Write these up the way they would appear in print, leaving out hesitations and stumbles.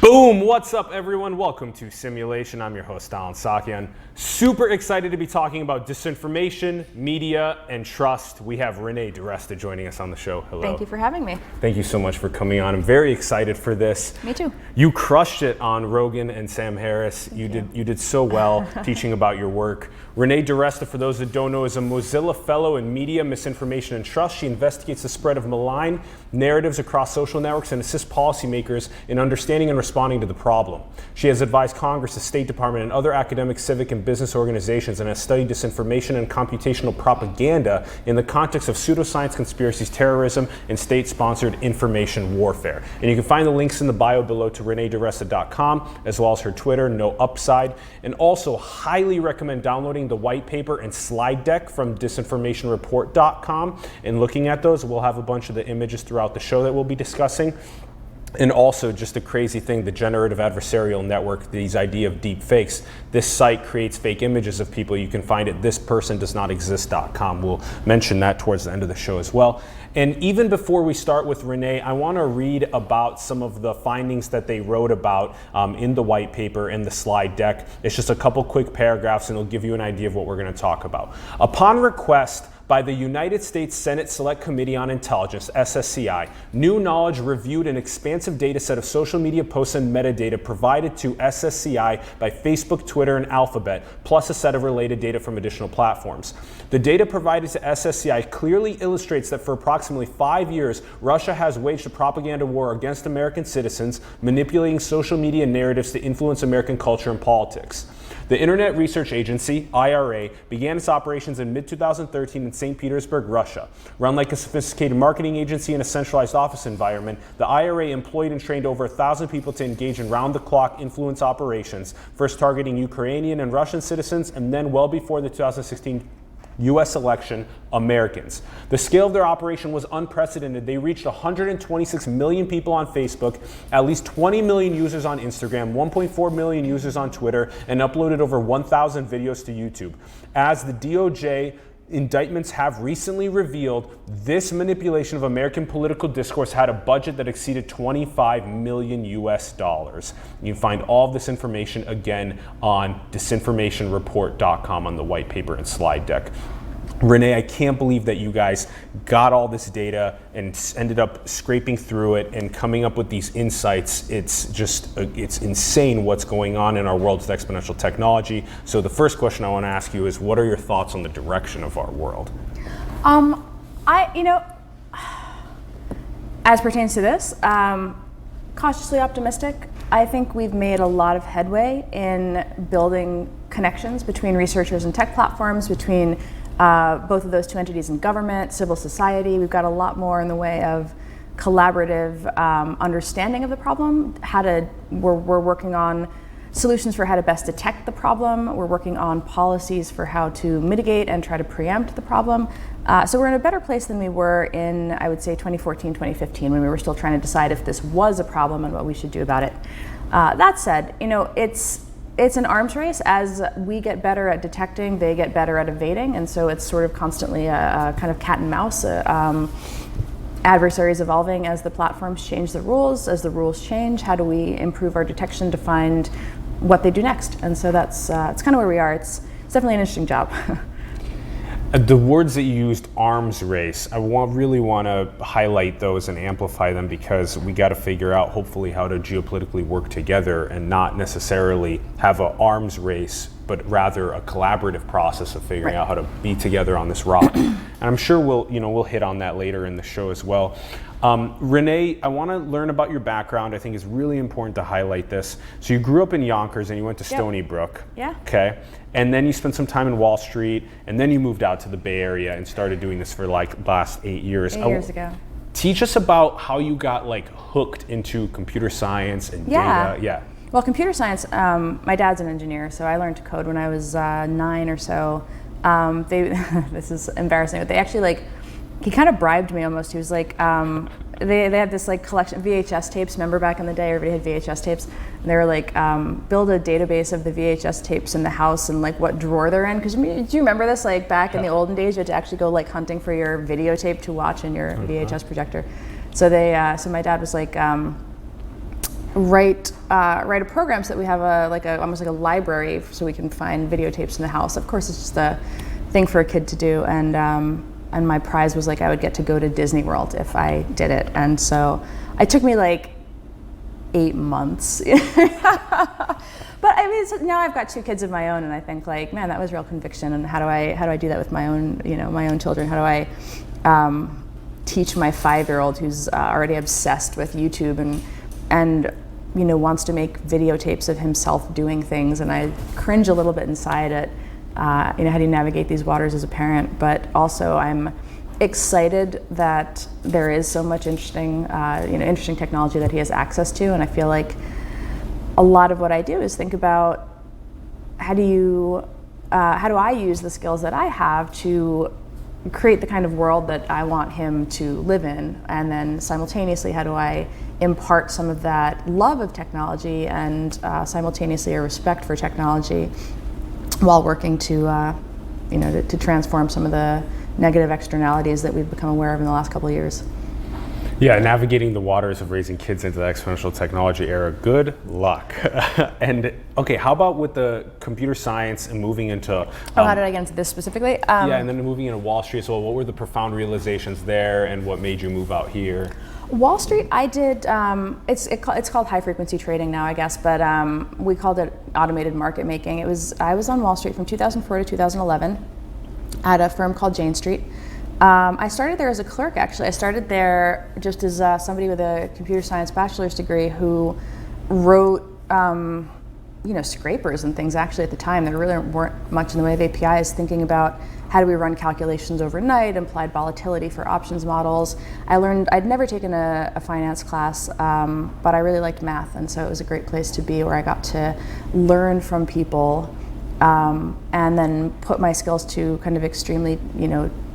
Boom! What's up, everyone? Welcome to Simulation. I'm your host, Alan Sakian. Super excited to be talking about disinformation, media, and trust. We have Renée DiResta joining us on the show. Hello. Thank you for having me. Thank you so much for coming on. I'm very excited for this. Me too. You crushed it on Rogan and Sam Harris. You did so well teaching about your work. Renée DiResta, for those that don't know, is a Mozilla Fellow in Media, Misinformation, and Trust. She investigates the spread of malign narratives across social networks and assists policymakers in understanding and responding to the problem. She has advised Congress, the State Department, and other academic, civic, and business organizations, and has studied disinformation and computational propaganda in the context of pseudoscience conspiracies, terrorism, and state-sponsored information warfare. And you can find the links in the bio below to RenéeDiResta.com, as well as her Twitter, No Upside, and also highly recommend downloading the white paper and slide deck from disinformationreport.com. And looking at those, we'll have a bunch of the images throughout the show that we'll be discussing. And also just a crazy thing, the generative adversarial network, these idea of deep fakes. This site creates fake images of people. You can find it thispersondoesnotexist.com. We'll mention that towards the end of the show as well. And even before we start with Renée, I want to read about some of the findings that they wrote about in the white paper and the slide deck. It's just a couple quick paragraphs and it'll give you an idea of what we're going to talk about. Upon request by the United States Senate Select Committee on Intelligence, SSCI, New Knowledge reviewed an expansive data set of social media posts and metadata provided to SSCI by Facebook, Twitter, and Alphabet, plus a set of related data from additional platforms. The data provided to SSCI clearly illustrates that for approximately 5 years, Russia has waged a propaganda war against American citizens, manipulating social media narratives to influence American culture and politics. The Internet Research Agency, IRA, began its operations in mid-2013 in St. Petersburg, Russia. Run like a sophisticated marketing agency in a centralized office environment, the IRA employed and trained over 1,000 people to engage in round-the-clock influence operations, first targeting Ukrainian and Russian citizens, and then well before the 2016 U.S. election, Americans. The scale of their operation was unprecedented. They reached 126 million people on Facebook, at least 20 million users on Instagram, 1.4 million users on Twitter, and uploaded over 1,000 videos to YouTube. As the DOJ indictments have recently revealed, this manipulation of American political discourse had a budget that exceeded $25 million US. You can find all of this information again on disinformationreport.com on the white paper and slide deck. Renée, I can't believe that you guys got all this data and ended up scraping through it and coming up with these insights. It's insane what's going on in our world with exponential technology. So the first question I want to ask you is, what are your thoughts on the direction of our world? As pertains to this, cautiously optimistic. I think we've made a lot of headway in building connections between researchers and tech platforms, between both of those two entities in government, civil society. We've got a lot more in the way of collaborative understanding of the problem. We're working on solutions for how to best detect the problem. We're working on policies for how to mitigate and try to preempt the problem. So we're in a better place than we were in, I would say, 2014, 2015, when we were still trying to decide if this was a problem and what we should do about it. That said, it's an arms race. As we get better at detecting, they get better at evading, and so it's sort of constantly a kind of cat and mouse. Adversaries evolving as the platforms change the rules. As the rules change, how do we improve our detection to find what they do next? And so that's kind of where we are. It's definitely an interesting job. The words that you used, arms race, I really want to highlight those and amplify them, because we got to figure out hopefully how to geopolitically work together and not necessarily have an arms race, but rather a collaborative process of figuring out how to be together on this rock. And I'm sure we'll hit on that later in the show as well. Renée, I want to learn about your background. I think it's really important to highlight this. So you grew up in Yonkers and you went to Stony Brook. Yeah. Okay. And then you spent some time in Wall Street, and then you moved out to the Bay Area and started doing this for like the last 8 years. 8 years ago. Teach us about how you got hooked into computer science and data. Yeah. Well, computer science, my dad's an engineer, so I learned to code when I was 9 or so. This is embarrassing, but they actually he kind of bribed me almost. He was like, they had this collection of VHS tapes. Remember back in the day, everybody had VHS tapes. And they were like, build a database of the VHS tapes in the house and what drawer they're in. Because do you remember this? Back in the olden days, you had to actually go hunting for your videotape to watch in your VHS projector. So so my dad was like, write a program so that we have almost like a library so we can find videotapes in the house. Of course, it's just a thing for a kid to do, and my prize was like I would get to go to Disney World if I did it, and so it took me like 8 months. But I mean, so now I've got 2 kids of my own, and I think like, man, that was real conviction. And how do I do that with my own, my own children? How do I teach my 5-year-old who's already obsessed with YouTube and wants to make videotapes of himself doing things? And I cringe a little bit inside at how do you navigate these waters as a parent? But also I'm excited that there is so much interesting technology that he has access to, and I feel like a lot of what I do is think about how do I use the skills that I have to create the kind of world that I want him to live in, and then simultaneously how do I impart some of that love of technology and simultaneously a respect for technology while working to transform some of the negative externalities that we've become aware of in the last couple of years. Yeah, navigating the waters of raising kids into the exponential technology era, good luck. And okay, how about with the computer science and moving into... how did I get into this specifically? Yeah, and then moving into Wall Street as well. What were the profound realizations there, and what made you move out here? Wall Street, I did, it's called high frequency trading now, I guess, but we called it automated market making. I was on Wall Street from 2004 to 2011 at a firm called Jane Street. I started there as a clerk, actually. I started there just as somebody with a computer science bachelor's degree who wrote, scrapers and things. Actually, at the time, there really weren't much in the way of APIs, thinking about how do we run calculations overnight, implied volatility for options models. I'd never taken a finance class, but I really liked math, and so it was a great place to be where I got to learn from people and then put my skills to kind of extremely,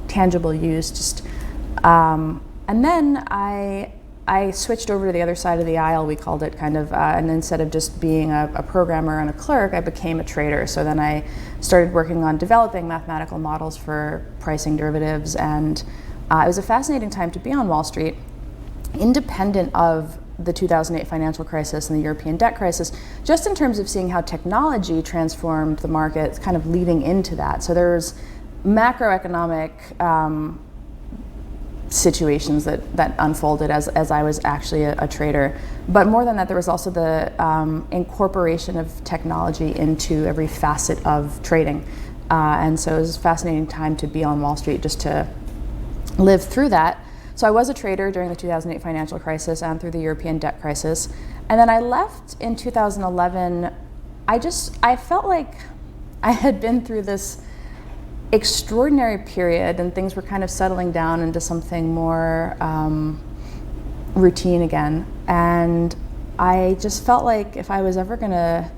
tangible use. And then I switched over to the other side of the aisle, we called it kind of, and instead of just being a programmer and a clerk, I became a trader. So then I started working on developing mathematical models for pricing derivatives, and it was a fascinating time to be on Wall Street, independent of the 2008 financial crisis and the European debt crisis, just in terms of seeing how technology transformed the market, kind of leading into that. So there's macroeconomic situations that unfolded as I was actually a trader. But more than that, there was also the incorporation of technology into every facet of trading. And so it was a fascinating time to be on Wall Street, just to live through that. So I was a trader during the 2008 financial crisis and through the European debt crisis. And then I left in 2011. I felt like I had been through this extraordinary period and things were kind of settling down into something more routine again. And I just felt like if I was ever gonna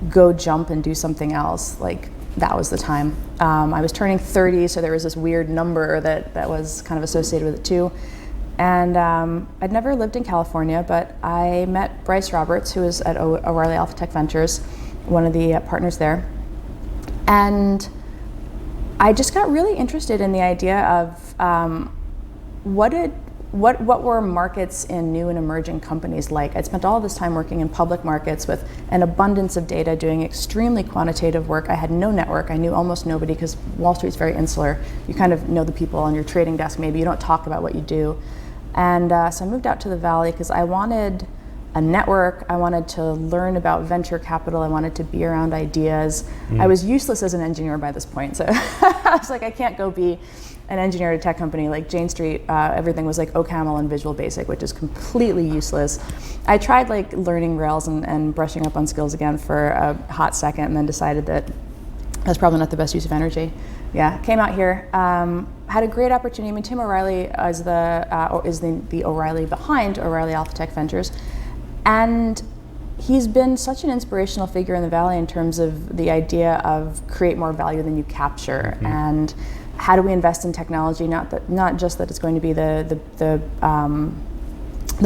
go jump and do something else, like that was the time. I was turning 30, so there was this weird number that was kind of associated with it too. And I'd never lived in California, but I met Bryce Roberts, who was at O'Reilly Alpha Tech Ventures, one of the partners there. And I just got really interested in the idea of what were markets in new and emerging companies like. I'd spent all this time working in public markets with an abundance of data, doing extremely quantitative work. I had no network. I knew almost nobody because Wall Street's very insular. You kind of know the people on your trading desk, maybe. You don't talk about what you do. And so I moved out to the Valley because I wanted a network. I wanted to learn about venture capital. I wanted to be around ideas. I was useless as an engineer by this point. So I was like, I can't go be an engineer at a tech company like Jane Street. Everything was like OCaml and Visual Basic, which is completely useless. I tried like learning Rails and brushing up on skills again for a hot second, and then decided that that's probably not the best use of energy. Yeah, came out here, had a great opportunity. I mean, Tim O'Reilly is the O'Reilly behind O'Reilly Alpha Tech Ventures. And he's been such an inspirational figure in the Valley in terms of the idea of create more value than you capture, and how do we invest in technology? Not just that it's going to be the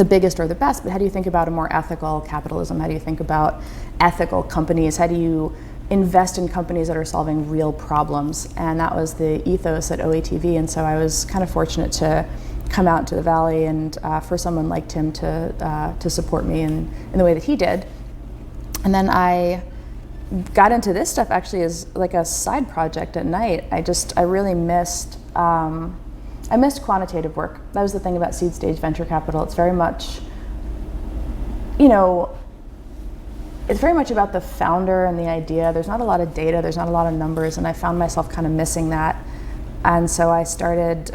biggest or the best, but how do you think about a more ethical capitalism? How do you think about ethical companies? How do you invest in companies that are solving real problems? And that was the ethos at OATV. And so I was kind of fortunate to come out to the Valley and for someone like Tim to support me in the way that he did. And then I got into this stuff actually as like a side project at night. I really missed, I missed quantitative work. That was the thing about seed stage venture capital. It's very much, it's very much about the founder and the idea. There's not a lot of data, there's not a lot of numbers, and I found myself kind of missing that. And so I started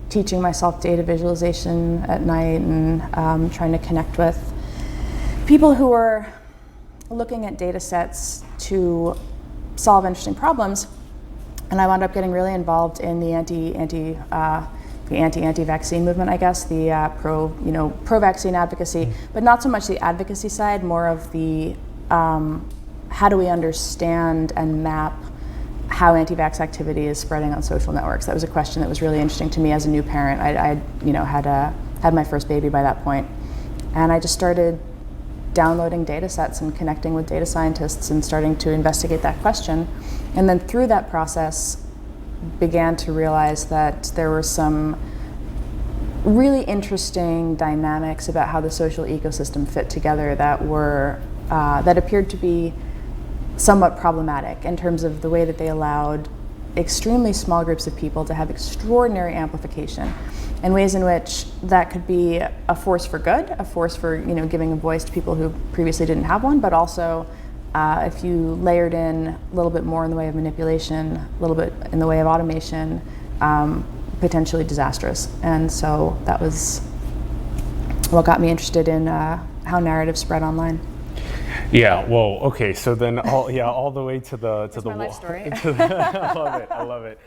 teaching myself data visualization at night and trying to connect with people who were looking at data sets to solve interesting problems. And I wound up getting really involved in the anti-vaccine movement, I guess, the pro-vaccine advocacy, but not so much the advocacy side, more of the how do we understand and map how anti-vax activity is spreading on social networks. That was a question that was really interesting to me as a new parent. I had my first baby by that point, and I just started downloading data sets and connecting with data scientists and starting to investigate that question. And then through that process, began to realize that there were some really interesting dynamics about how the social ecosystem fit together that were that appeared to be somewhat problematic in terms of the way that they allowed extremely small groups of people to have extraordinary amplification in ways in which that could be a force for good, a force for giving a voice to people who previously didn't have one, but also if you layered in a little bit more in the way of manipulation, a little bit in the way of automation, potentially disastrous. And so that was what got me interested in how narrative spread online. Yeah. Well. Okay. So then, all the way to the my life story. I love it.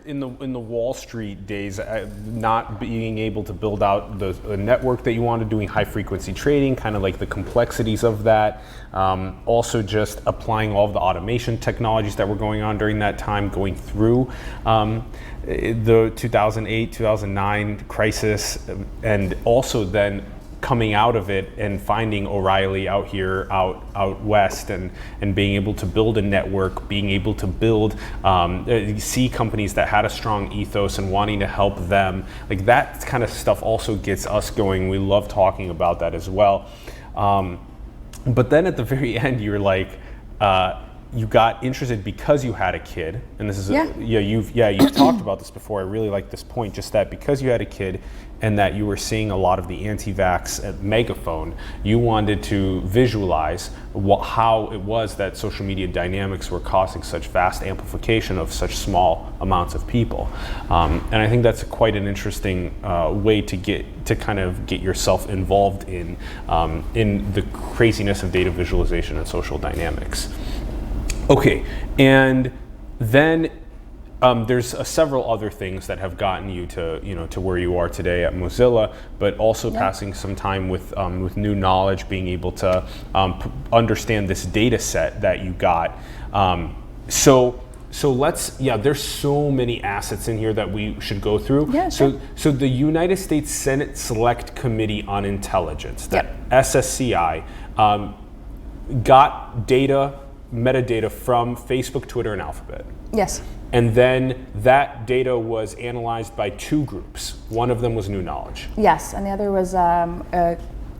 In the Wall Street days, not being able to build out the network that you wanted, doing high frequency trading, kind of like the complexities of that. Also, just applying all of the automation technologies that were going on during that time, going through the 2008, 2009 crisis, and also then coming out of it and finding O'Reilly out here, out west, and being able to build a network, being able to build, see companies that had a strong ethos and wanting to help them. Like that kind of stuff also gets us going. We love talking about that as well. But then at the very end, you're like, you got interested because you had a kid, and this is you've talked about this before. I really like this point, just that because you had a kid and that you were seeing a lot of the anti-vax megaphone, you wanted to visualize how it was that social media dynamics were causing such vast amplification of such small amounts of people. And I think that's quite an interesting way to kind of get yourself involved in the craziness of data visualization and social dynamics. Okay, and then there's several other things that have gotten you to where you are today at Mozilla, but also passing some time with new knowledge, being able to understand this data set that you got. So there's so many assets in here that we should go through. Yeah, sure. So the United States Senate Select Committee on Intelligence, that SSCI, got metadata from Facebook, Twitter, and Alphabet. Yes. And then that data was analyzed by two groups. One of them was New Knowledge. Yes, and the other was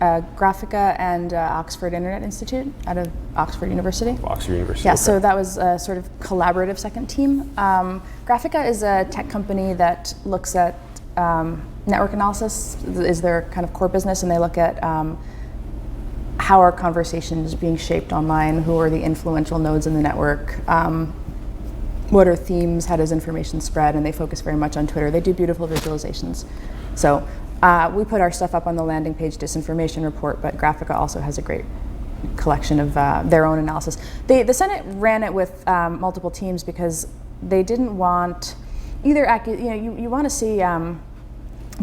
Graphica and Oxford Internet Institute out of Oxford University. Oxford University. Yeah, okay. So that was a sort of collaborative second team. Graphica is a tech company that looks at network analysis, is their kind of core business, and they look at how our conversation is being shaped online, who are the influential nodes in the network, what are themes, how does information spread, and they focus very much on Twitter. They do beautiful visualizations. So we put our stuff up on the landing page Disinformation report, but Graphica also has a great collection of their own analysis. The Senate ran it with multiple teams because they didn't want either, you want to see,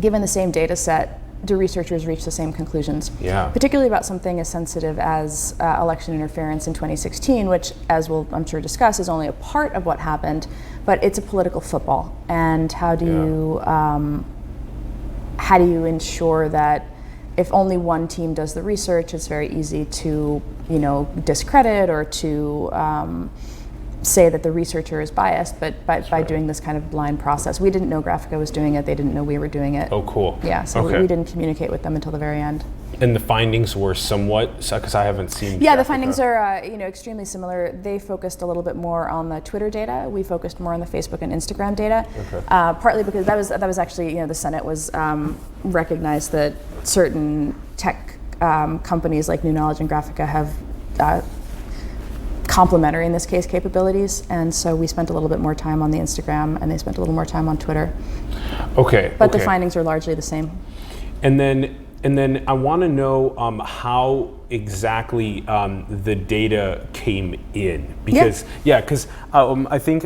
given the same data set, do researchers reach the same conclusions? Yeah. Particularly about something as sensitive as election interference in 2016, which, as we'll, I'm sure, discuss, is only a part of what happened, but it's a political football. And how do you ensure that if only one team does the research, it's very easy to, discredit or to say that the researcher is biased, but by doing this kind of blind process. We didn't know Graphica was doing it. They didn't know we were doing it. Oh, cool. Yeah, so okay. we didn't communicate with them until the very end. And the findings were somewhat, because I haven't seen Yeah, Graphica. the findings are extremely similar. They focused a little bit more on the Twitter data. We focused more on the Facebook and Instagram data. Okay. Partly because that was actually, the Senate was recognized that certain tech companies like New Knowledge and Graphica have complementary, in this case, capabilities, and so we spent a little bit more time on the Instagram, and they spent a little more time on Twitter. Okay. But the findings are largely the same. And then I want to know how exactly the data came in, because I think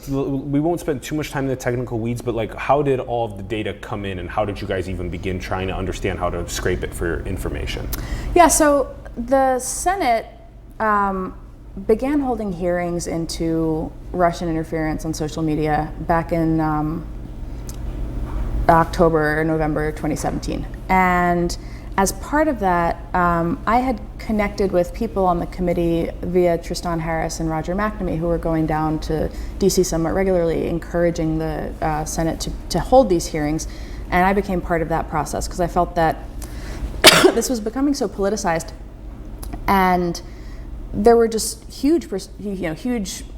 we won't spend too much time in the technical weeds, but like, how did all of the data come in, and how did you guys even begin trying to understand how to scrape it for information? Yeah, so the Senate began holding hearings into Russian interference on social media back in October or November 2017. And as part of that, I had connected with people on the committee via Tristan Harris and Roger McNamee, who were going down to DC somewhat regularly, encouraging the Senate to hold these hearings. And I became part of that process because I felt that this was becoming so politicized, and there were just huge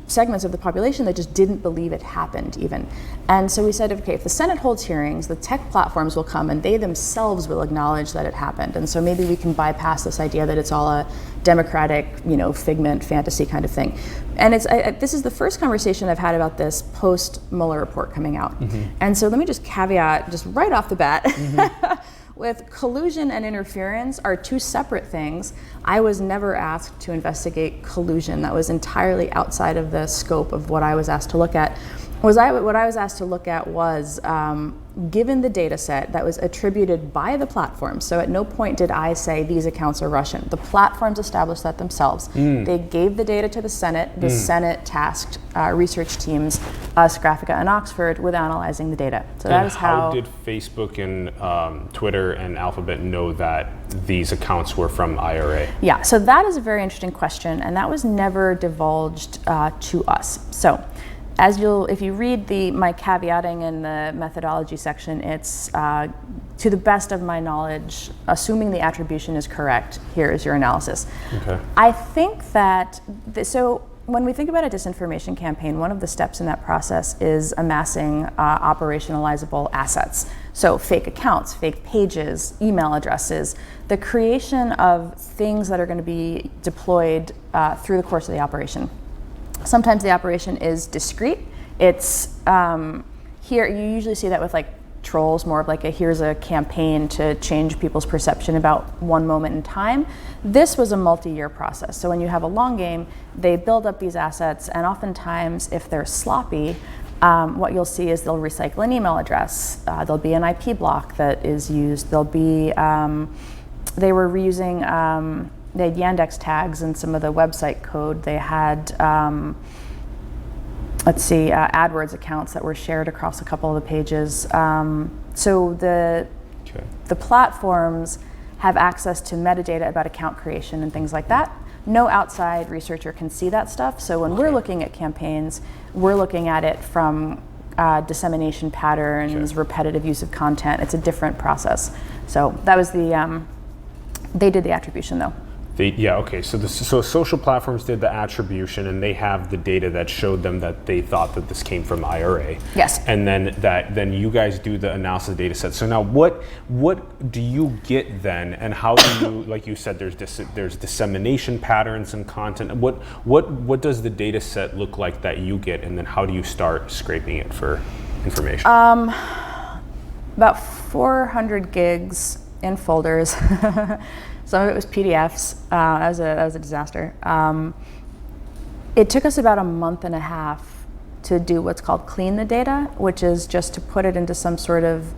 segments of the population that just didn't believe it happened even. And so we said, okay, if the Senate holds hearings, the tech platforms will come and they themselves will acknowledge that it happened. And so maybe we can bypass this idea that it's all a democratic, figment, fantasy kind of thing. And this is the first conversation I've had about this post-Mueller report coming out. Mm-hmm. And so let me just caveat, just right off the bat, mm-hmm. with collusion and interference are two separate things. I was never asked to investigate collusion. That was entirely outside of the scope of what I was asked to look at. What I was asked to look at was, given the data set that was attributed by the platforms, so at no point did I say these accounts are Russian. The platforms established that themselves. They gave the data to the Senate. The Senate tasked research teams, us, Graphica, and Oxford, with analyzing the data. So that is how did Facebook and Twitter and Alphabet know that these accounts were from IRA? Yeah, so that is a very interesting question, and that was never divulged to us. So, if you read my caveating in the methodology section, it's to the best of my knowledge, assuming the attribution is correct, here is your analysis. Okay. I think that, so when we think about a disinformation campaign, one of the steps in that process is amassing operationalizable assets. So fake accounts, fake pages, email addresses, the creation of things that are going to be deployed through the course of the operation. Sometimes the operation is discrete. It's here, you usually see that with like trolls, more of like here's a campaign to change people's perception about one moment in time. This was a multi-year process. So when you have a long game, they build up these assets, and oftentimes if they're sloppy, what you'll see is they'll recycle an email address. There'll be an IP block that is used. There'll be, they were reusing, they had Yandex tags in some of the website code. They had, AdWords accounts that were shared across a couple of the pages. So the platforms have access to metadata about account creation and things like that. No outside researcher can see that stuff. So when we're looking at campaigns, we're looking at it from dissemination patterns, repetitive use of content. It's a different process. So that was they did the attribution though. So social platforms did the attribution, and they have the data that showed them that they thought that this came from IRA. Yes. And then you guys do the analysis data set. So now what do you get then, and how do you, like you said, there's dissemination patterns and content. What does the data set look like that you get, and then how do you start scraping it for information? About 400 gigs in folders. Some of it was PDFs. That was a disaster. It took us about a month and a half to do what's called clean the data, which is just to put it into some sort of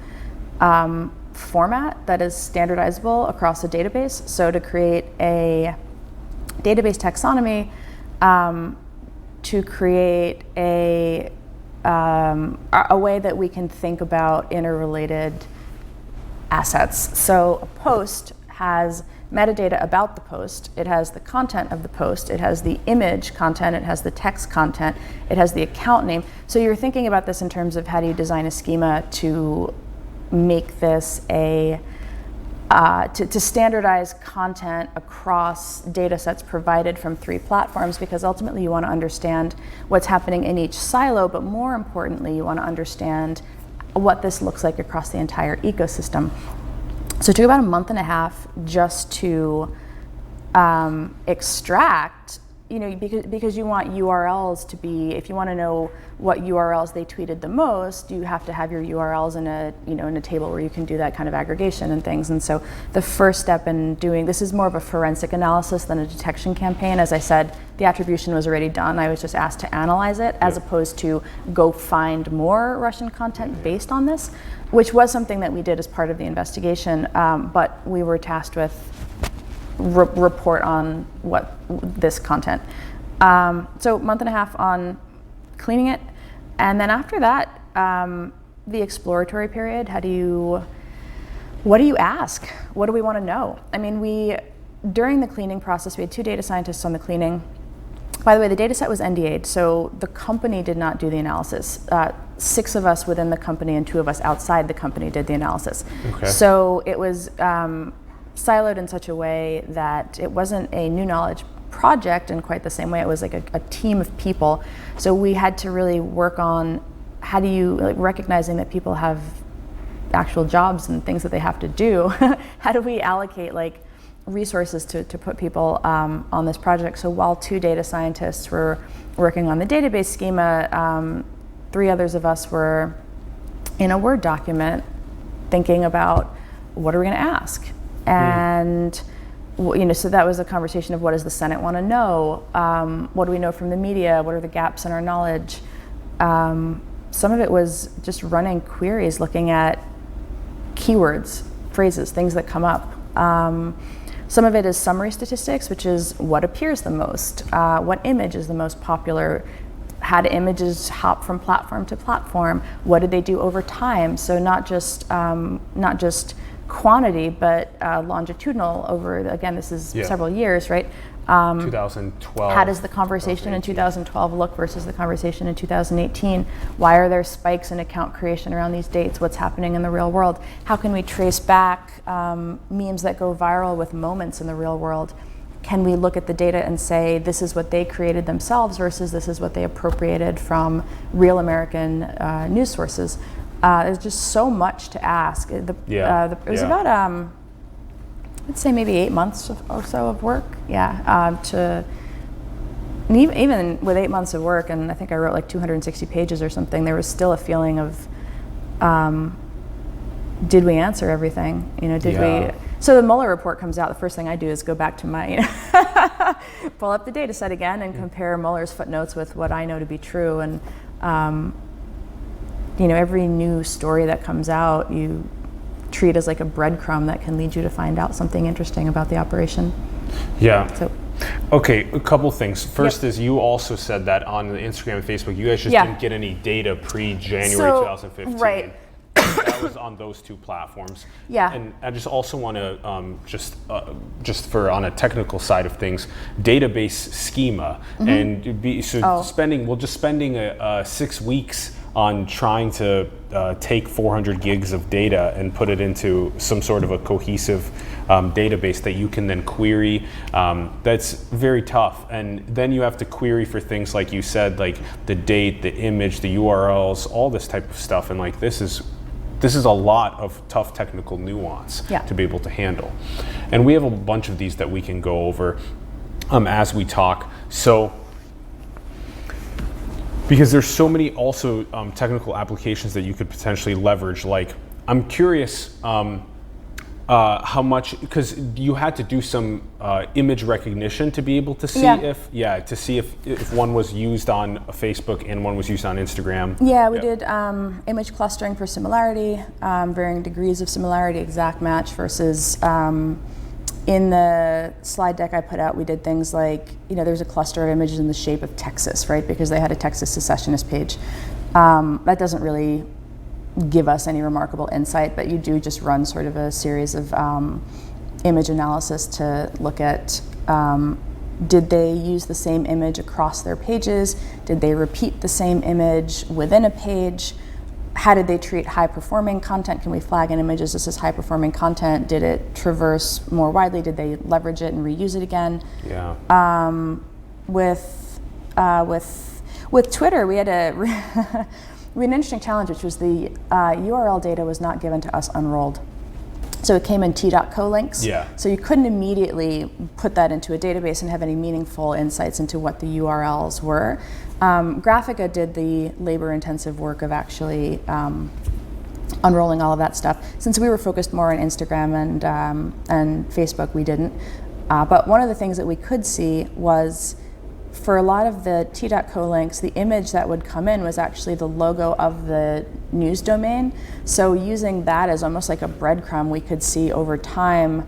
format that is standardizable across a database. So to create a database taxonomy, to create a way that we can think about interrelated assets. So a post has metadata about the post, it has the content of the post, it has the image content, it has the text content, it has the account name. So you're thinking about this in terms of how do you design a schema to make this to standardize content across data sets provided from 3 platforms, because ultimately you want to understand what's happening in each silo, but more importantly, you want to understand what this looks like across the entire ecosystem. So it took about a month and a half just to extract, because you want URLs to be, if you want to know what URLs they tweeted the most, you have to have your URLs in a table where you can do that kind of aggregation and things. And so the first step in doing this is more of a forensic analysis than a detection campaign. As I said, the attribution was already done. I was just asked to analyze it, as opposed to go find more Russian content based on this, which was something that we did as part of the investigation, but we were tasked with report on what this content. So month and a half on cleaning it, and then after that, the exploratory period. What do you ask? What do we want to know? I mean, during the cleaning process, we had 2 data scientists on the cleaning. By the way, the data set was NDA'd, so the company did not do the analysis. 6 of us within the company and 2 of us outside the company did the analysis. Okay. So it was siloed in such a way that it wasn't a new knowledge project in quite the same way. It was like a team of people. So we had to really work on how do you, recognizing that people have actual jobs and things that they have to do, how do we allocate resources to put people on this project? So while 2 data scientists were working on the database schema, 3 others of us were in a Word document thinking about what are we going to ask? And so that was a conversation of what does the Senate want to know? What do we know from the media? What are the gaps in our knowledge? Some of it was just running queries, looking at keywords, phrases, things that come up. Some of it is summary statistics, which is what appears the most, what image is the most popular, how do images hop from platform to platform, what did they do over time? So not just quantity, but longitudinal over, again, this is several years, right? 2012. How does the conversation in 2012 look versus the conversation in 2018? Why are there spikes in account creation around these dates? What's happening in the real world? How can we trace back memes that go viral with moments in the real world? Can we look at the data and say this is what they created themselves versus this is what they appropriated from real American news sources? There's just so much to ask. It was about, I'd say maybe 8 months or so of work. Even with 8 months of work, and I think I wrote 260 pages or something, there was still a feeling of, did we answer everything? Did we? So the Mueller report comes out, the first thing I do is go back to my, pull up the data set again and compare Mueller's footnotes with what I know to be true. And every new story that comes out, you treat as like a breadcrumb that can lead you to find out something interesting about the operation. Yeah. So, okay, a couple things. First is you also said that on the Instagram and Facebook, you guys just didn't get any data pre-January 2015. Right. That was on those 2 platforms. Yeah. And I just also want to, just for on a technical side of things, database schema, and spending 6 weeks on trying to take 400 gigs of data and put it into some sort of a cohesive database that you can then query. That's very tough. And then you have to query for things like you said, like the date, the image, the URLs, all this type of stuff. And this is a lot of tough technical nuance to be able to handle. And we have a bunch of these that we can go over as we talk. So, because there's so many also technical applications that you could potentially leverage. I'm curious how much, because you had to do some image recognition to be able to see if one was used on Facebook and one was used on Instagram. Yeah, we did image clustering for similarity, varying degrees of similarity, exact match versus in the slide deck I put out, we did things like, there's a cluster of images in the shape of Texas, right? Because they had a Texas secessionist page. That doesn't really give us any remarkable insight, but you do just run sort of a series of image analysis to look at did they use the same image across their pages? Did they repeat the same image within a page? How did they treat high-performing content? Can we flag an image as this is high-performing content? Did it traverse more widely? Did they leverage it and reuse it again? Yeah. With Twitter, we had we had an interesting challenge, which was the URL data was not given to us unrolled. So it came in t.co links. Yeah. So you couldn't immediately put that into a database and have any meaningful insights into what the URLs were. Graphica did the labor-intensive work of actually unrolling all of that stuff. Since we were focused more on Instagram and Facebook, we didn't. But one of the things that we could see was, for a lot of the t.co links, the image that would come in was actually the logo of the news domain. So using that as almost like a breadcrumb, we could see over time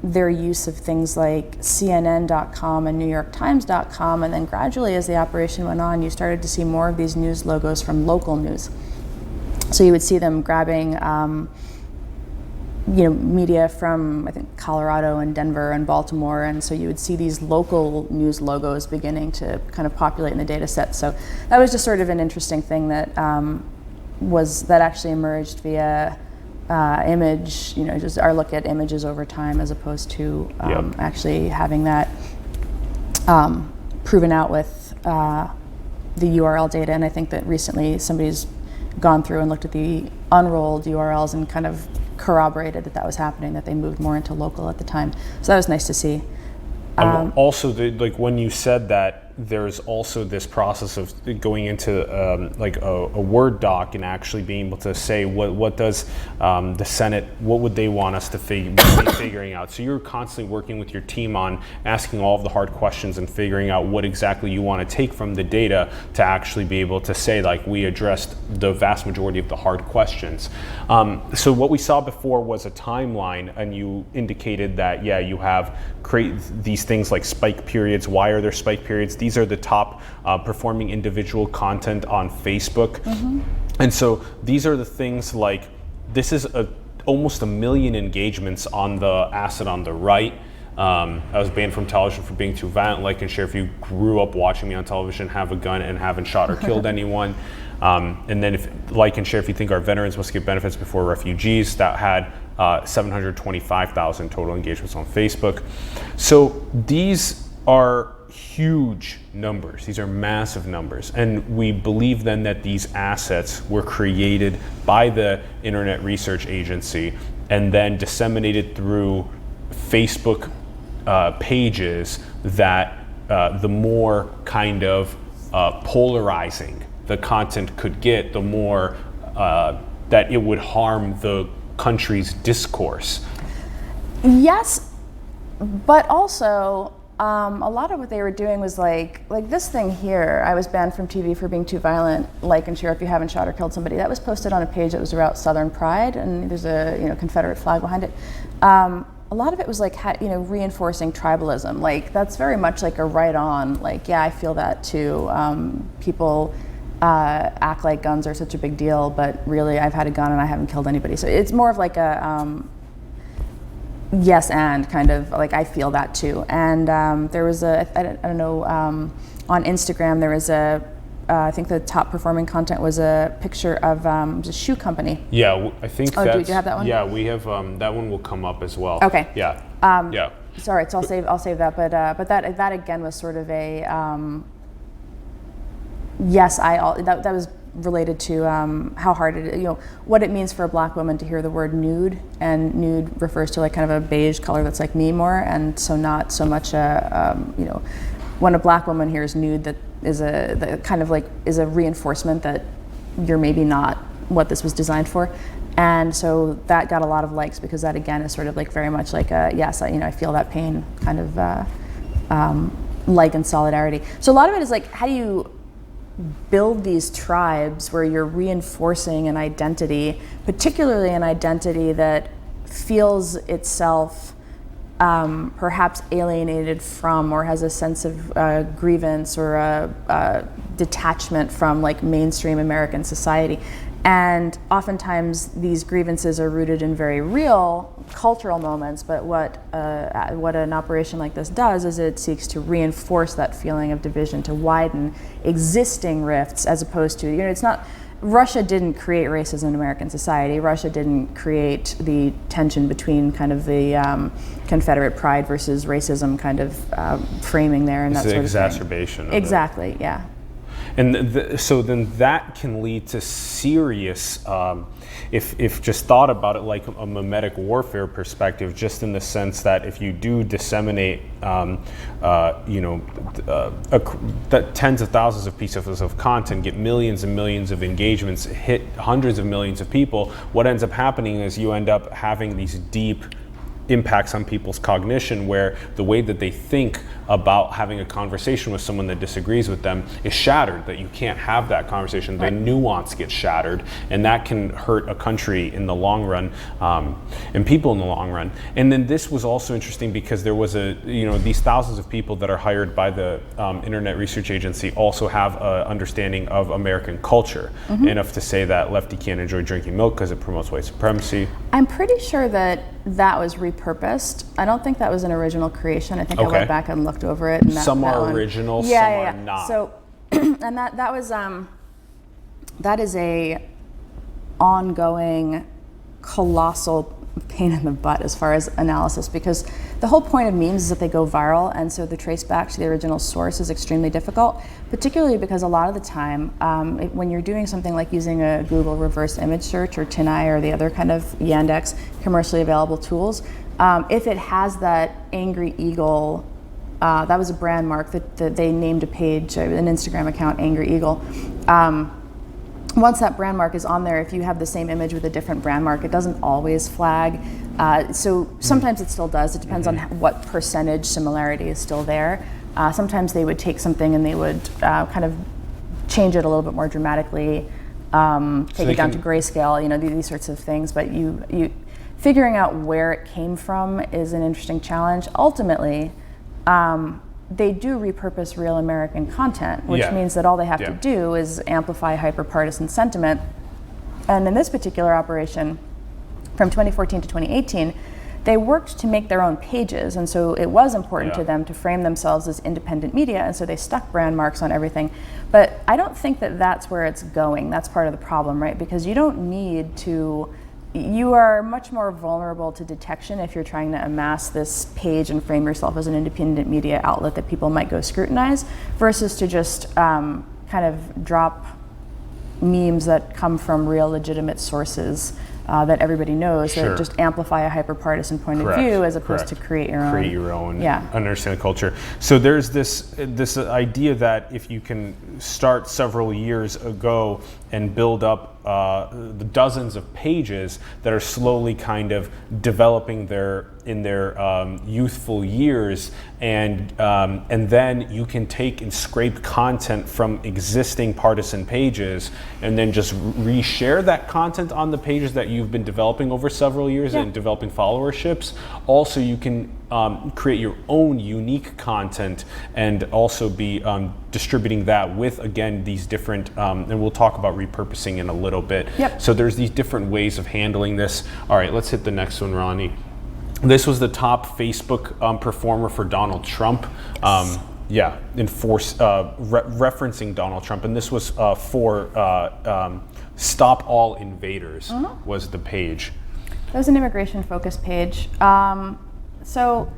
their use of things like CNN.com and NewYorkTimes.com, and then gradually as the operation went on, you started to see more of these news logos from local news. So you would see them grabbing media from, I think, Colorado and Denver and Baltimore, and so you would see these local news logos beginning to kind of populate in the data set. So that was just sort of an interesting thing that that actually emerged via image, just our look at images over time, as opposed to actually having that proven out with the URL data. And I think that recently somebody's gone through and looked at the unrolled URLs and kind of corroborated that was happening, that they moved more into local at the time. So that was nice to see. Also, when you said that, there's also this process of going into a Word doc and actually being able to say what does the Senate, what would they want us to be figuring out. So you're constantly working with your team on asking all of the hard questions and figuring out what exactly you want to take from the data to actually be able to say, we addressed the vast majority of the hard questions. So what we saw before was a timeline, and you indicated that, you have create these things like spike periods. Why are there spike periods? These are the top performing individual content on Facebook. Mm-hmm. And so these are the things like, this is almost 1 million engagements on the asset on the right. I was banned from television for being too violent. Like and share if you grew up watching me on television, have a gun and haven't shot or killed anyone. And then like and share if you think our veterans must get benefits before refugees. That had 725,000 total engagements on Facebook. So these are huge numbers. These are massive numbers. And we believe then that these assets were created by the Internet Research Agency and then disseminated through Facebook pages that the more kind of polarizing the content could get, the more that it would harm the country's discourse. Yes, but also a lot of what they were doing was like this thing here. I was banned from TV for being too violent. Like and share if you haven't shot or killed somebody. That was posted on a page that was about Southern pride, and there's a Confederate flag behind it. A lot of it was reinforcing tribalism. Like that's very much like a right-on. I feel that too. People act like guns are such a big deal, but really I've had a gun and I haven't killed anybody. So it's more of like a yes and kind of like I feel that too. And there was I don't know, on Instagram there was I think the top performing content was a picture of a shoe company. Yeah, I think that's... Oh, do you have that one? Yeah, we have, that one will come up as well. Okay. Yeah. Yeah. Sorry, so I'll save that, but that again was sort of a, that was related to how hard it, what it means for a black woman to hear the word nude, and nude refers to kind of a beige color that's like me more, and so not so much when a black woman hears nude, that is is a reinforcement that you're maybe not what this was designed for. And so that got a lot of likes because that again is sort of very much like a yes, I feel that pain kind of like in solidarity. So a lot of it is how do you build these tribes where you're reinforcing an identity, particularly an identity that feels itself perhaps alienated from or has a sense of grievance or a detachment from mainstream American society. And oftentimes these grievances are rooted in very real cultural moments, but what an operation like this does is it seeks to reinforce that feeling of division, to widen existing rifts, as opposed to, it's not, Russia didn't create racism in American society. Russia didn't create the tension between kind of the Confederate pride versus racism kind of framing there and that sort of thing. It's the exacerbation of it. Exactly, yeah. And so then that can lead to serious, if just thought about it like a mimetic warfare perspective, just in the sense that if you do disseminate, that tens of thousands of pieces of content, get millions and millions of engagements, hit hundreds of millions of people, what ends up happening is you end up having these deep impacts on people's cognition, where the way that they think about having a conversation with someone that disagrees with them is shattered, that you can't have that conversation. Right. The nuance gets shattered, and that can hurt a country in the long run, and people in the long run. And then this was also interesting because there was these thousands of people that are hired by the Internet Research Agency also have an understanding of American culture, enough to say that lefty can't enjoy drinking milk because it promotes white supremacy. I'm pretty sure that was repurposed. I don't think that was an original creation. I think I went back and looked over it. And some are original, some are not. So, and that was that is a ongoing colossal pain in the butt as far as analysis, because the whole point of memes is that they go viral, and so the trace back to the original source is extremely difficult, particularly because a lot of the time when you're doing something like using a Google reverse image search or TinEye or the other kind of Yandex commercially available tools, if it has that angry eagle, that was a brand mark that they named a page, an Instagram account, Angry Eagle. Once that brand mark is on there, if you have the same image with a different brand mark, it doesn't always flag. So sometimes it still does. It depends on what percentage similarity is still there. Sometimes they would take something and they would kind of change it a little bit more dramatically, take it down to grayscale, these sorts of things. But you figuring out where it came from is an interesting challenge. Ultimately, they do repurpose real American content, which means that all they have to do is amplify hyper-partisan sentiment. And in this particular operation, from 2014 to 2018, they worked to make their own pages, and so it was important to them to frame themselves as independent media, and so they stuck brand marks on everything. But I don't think that that's where it's going. That's part of the problem, right? Because you don't need to. You are much more vulnerable to detection if you're trying to amass this page and frame yourself as an independent media outlet that people might go scrutinize, versus to just kind of drop memes that come from real legitimate sources that everybody knows, that just amplify a hyper-partisan point of view, as opposed to create your own. Understand the culture. So there's this idea that if you can start several years ago and build up the dozens of pages that are slowly kind of developing in their youthful years, and then you can take and scrape content from existing partisan pages and then just reshare that content on the pages that you've been developing over several years and developing followerships. Also, you can create your own unique content and also be distributing that with, again, these different, and we'll talk about repurposing in a little bit. So there's these different ways of handling this. All right, let's hit the next one, Ronnie. This was the top Facebook performer for Donald Trump. Referencing Donald Trump, and this was for Stop All Invaders was the page. That was an immigration-focused page. So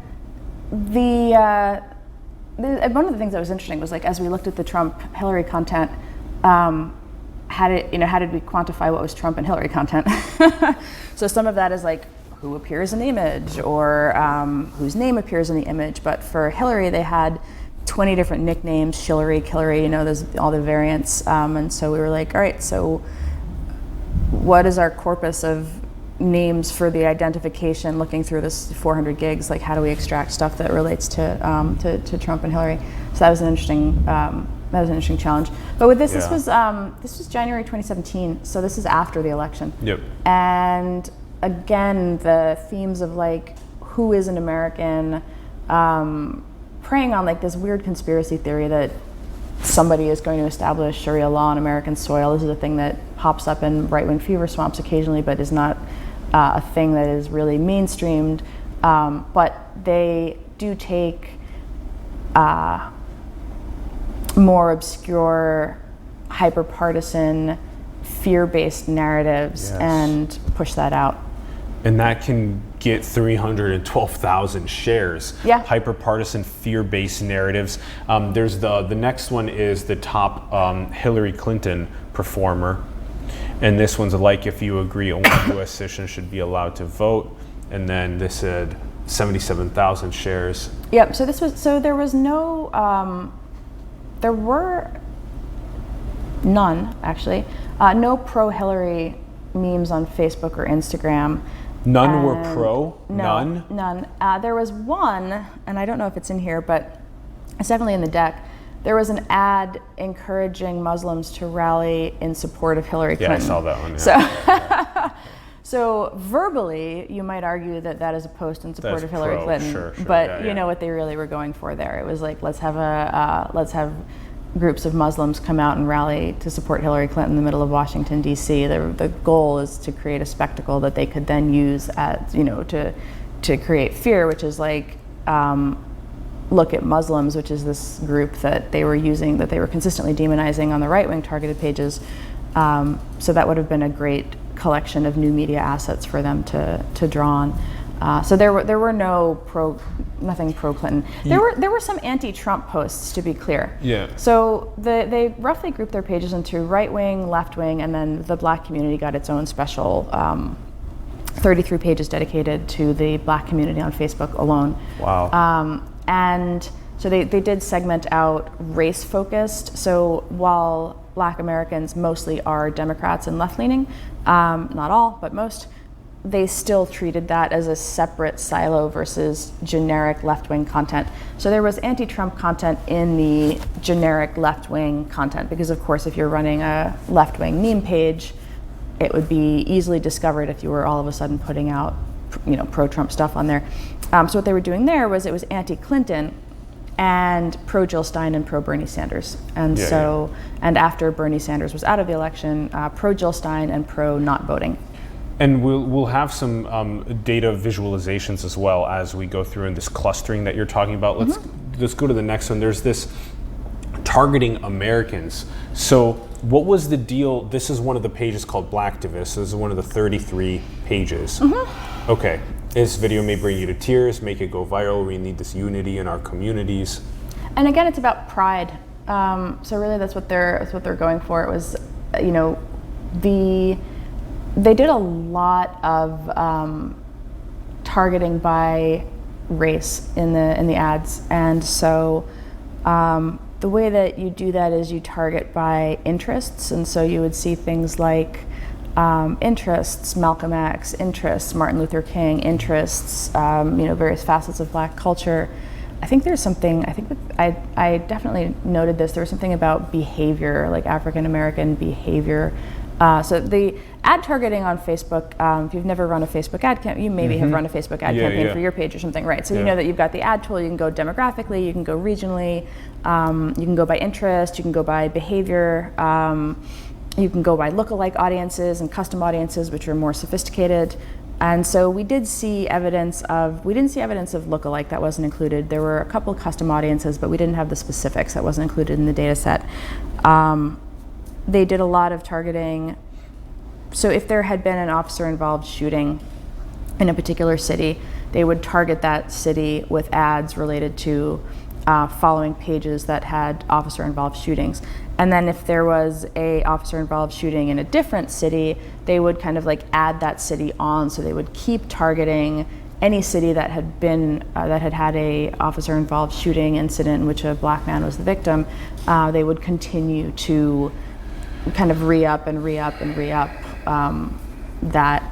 one of the things that was interesting was, like, as we looked at the Trump-Hillary content, how did we quantify what was Trump and Hillary content? So some of that is like who appears in the image, or whose name appears in the image. But for Hillary, they had 20 different nicknames: Shillery, Killary, there's all the variants. And so we were like, all right, so what is our corpus of names for the identification? Looking through this 400 gigs, like, how do we extract stuff that relates to Trump and Hillary? So that was an interesting challenge. But with this, this was January 2017, so this is after the election. And again, the themes of, like, who is an American, preying on, like, this weird conspiracy theory that somebody is going to establish Sharia law on American soil. This is a thing that pops up in right-wing fever swamps occasionally, but is not a thing that is really mainstreamed. But they do take more obscure, hyper-partisan, fear-based narratives and push that out. And that can get 312,000 shares. Yeah. Hyper-partisan, fear-based narratives. There's the next one is the top Hillary Clinton performer. And this one's like, if you agree only U.S. citizens should be allowed to vote. And then this said 77,000 shares. Yep, so there was no, there were none, actually. No pro-Hillary memes on Facebook or Instagram. None were pro? No, none. There was one, and I don't know if it's in here, but it's definitely in the deck. There was an ad encouraging Muslims to rally in support of Hillary Clinton. Yeah, I saw that one. Yeah. So verbally, you might argue that that is a post in support of Hillary Clinton. Sure, but you know what they really were going for there. It was like, let's have groups of Muslims come out and rally to support Hillary Clinton in the middle of Washington, D.C. The goal is to create a spectacle that they could then use as, to create fear, which is like, look at Muslims, which is this group that they were using, that they were consistently demonizing on the right-wing targeted pages. So that would have been a great collection of new media assets for them to draw on. So there were nothing pro-Clinton. There were some anti-Trump posts, to be clear. Yeah. So they roughly grouped their pages into right-wing, left-wing, and then the Black community got its own special 33 pages dedicated to the Black community on Facebook alone. Wow. And so they did segment out race-focused. So while Black Americans mostly are Democrats and left-leaning, not all, but most, they still treated that as a separate silo versus generic left-wing content. So there was anti-Trump content in the generic left-wing content, because of course if you're running a left-wing meme page, it would be easily discovered if you were all of a sudden putting out pro-Trump stuff on there. So what they were doing there was it was anti-Clinton and pro-Jill Stein and pro-Bernie Sanders. And and after Bernie Sanders was out of the election, pro-Jill Stein and pro-not voting. And we'll have some data visualizations as well as we go through in this clustering that you're talking about. Let's go to the next one. There's this targeting Americans. So what was the deal? This is one of the pages called Blacktivist. This is one of the 33 pages. Okay. This video may bring you to tears, make it go viral. We need this unity in our communities. And again, it's about pride. So really, that's what they're going for. It was, they did a lot of targeting by race in the ads, and so the way that you do that is you target by interests, and so you would see things like interests, Malcolm X, interests, Martin Luther King, interests, various facets of Black culture. I think there's something, I definitely noted this, there was something about behavior, like African American behavior. So the ad targeting on Facebook, if you've never run a Facebook ad campaign, you maybe have run a Facebook ad campaign for your page or something, right? So you know that you've got the ad tool, you can go demographically, you can go regionally, you can go by interest, you can go by behavior, you can go by lookalike audiences and custom audiences, which are more sophisticated. And so we didn't see evidence of lookalike. That wasn't included. There were a couple of custom audiences, but we didn't have the specifics. That wasn't included in the data set. They did a lot of targeting. So if there had been an officer-involved shooting in a particular city, they would target that city with ads related to following pages that had officer-involved shootings. And then if there was a officer-involved shooting in a different city, they would kind of like add that city on. So they would keep targeting any city that had been had a officer-involved shooting incident in which a Black man was the victim. They would continue to kind of re-up that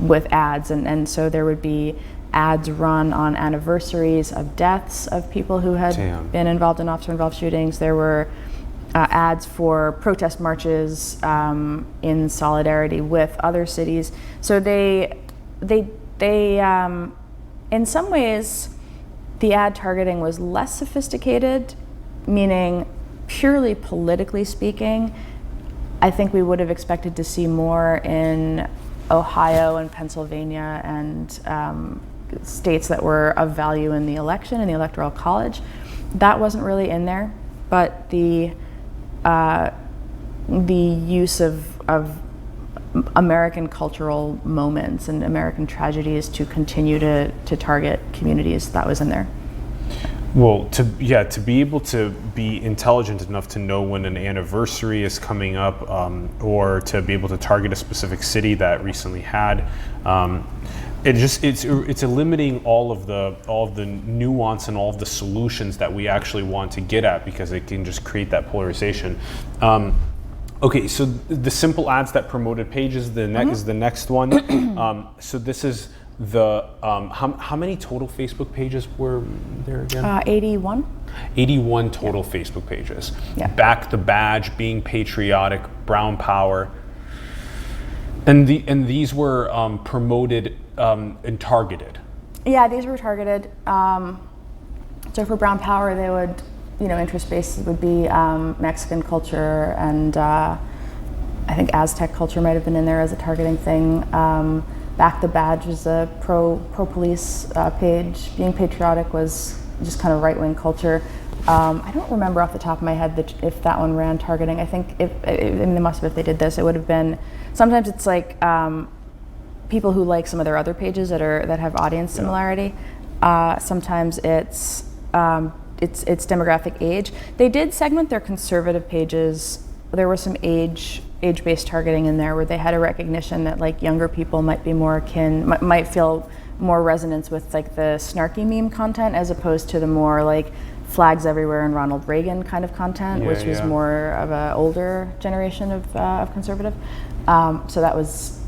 with ads, and so there would be ads run on anniversaries of deaths of people who had been involved in officer-involved shootings. There were ads for protest marches in solidarity with other cities. So they in some ways, the ad targeting was less sophisticated, meaning purely politically speaking, I think we would have expected to see more in Ohio and Pennsylvania and states that were of value in the election, in the Electoral College. That wasn't really in there, but the use of American cultural moments and American tragedies to continue to target communities, that was in there. Well, to be able to be intelligent enough to know when an anniversary is coming up, or to be able to target a specific city that recently had, it's limiting all of the nuance and all of the solutions that we actually want to get at, because it can just create that polarization. Okay, so the simple ads that promoted pages is the next one. So this is the how many total Facebook pages were there again? 81. 81 total Facebook pages. Yeah. Back the badge, being patriotic, brown power, and these were promoted and targeted. Yeah, these were targeted. So for brown power, they would, interest base would be Mexican culture, and I think Aztec culture might have been in there as a targeting thing. Back the badge was a pro-police page. Being patriotic was just kind of right-wing culture. I don't remember off the top of my head if that one ran targeting. I think they must have, if they did this, it would have been, sometimes it's like people who like some of their other pages that have audience similarity. Sometimes it's demographic age. They did segment their conservative pages. There was some age-based targeting in there where they had a recognition that like younger people might be more might feel more resonance with like the snarky meme content as opposed to the more like flags everywhere and Ronald Reagan kind of content, which was more of an older generation of conservative. So that was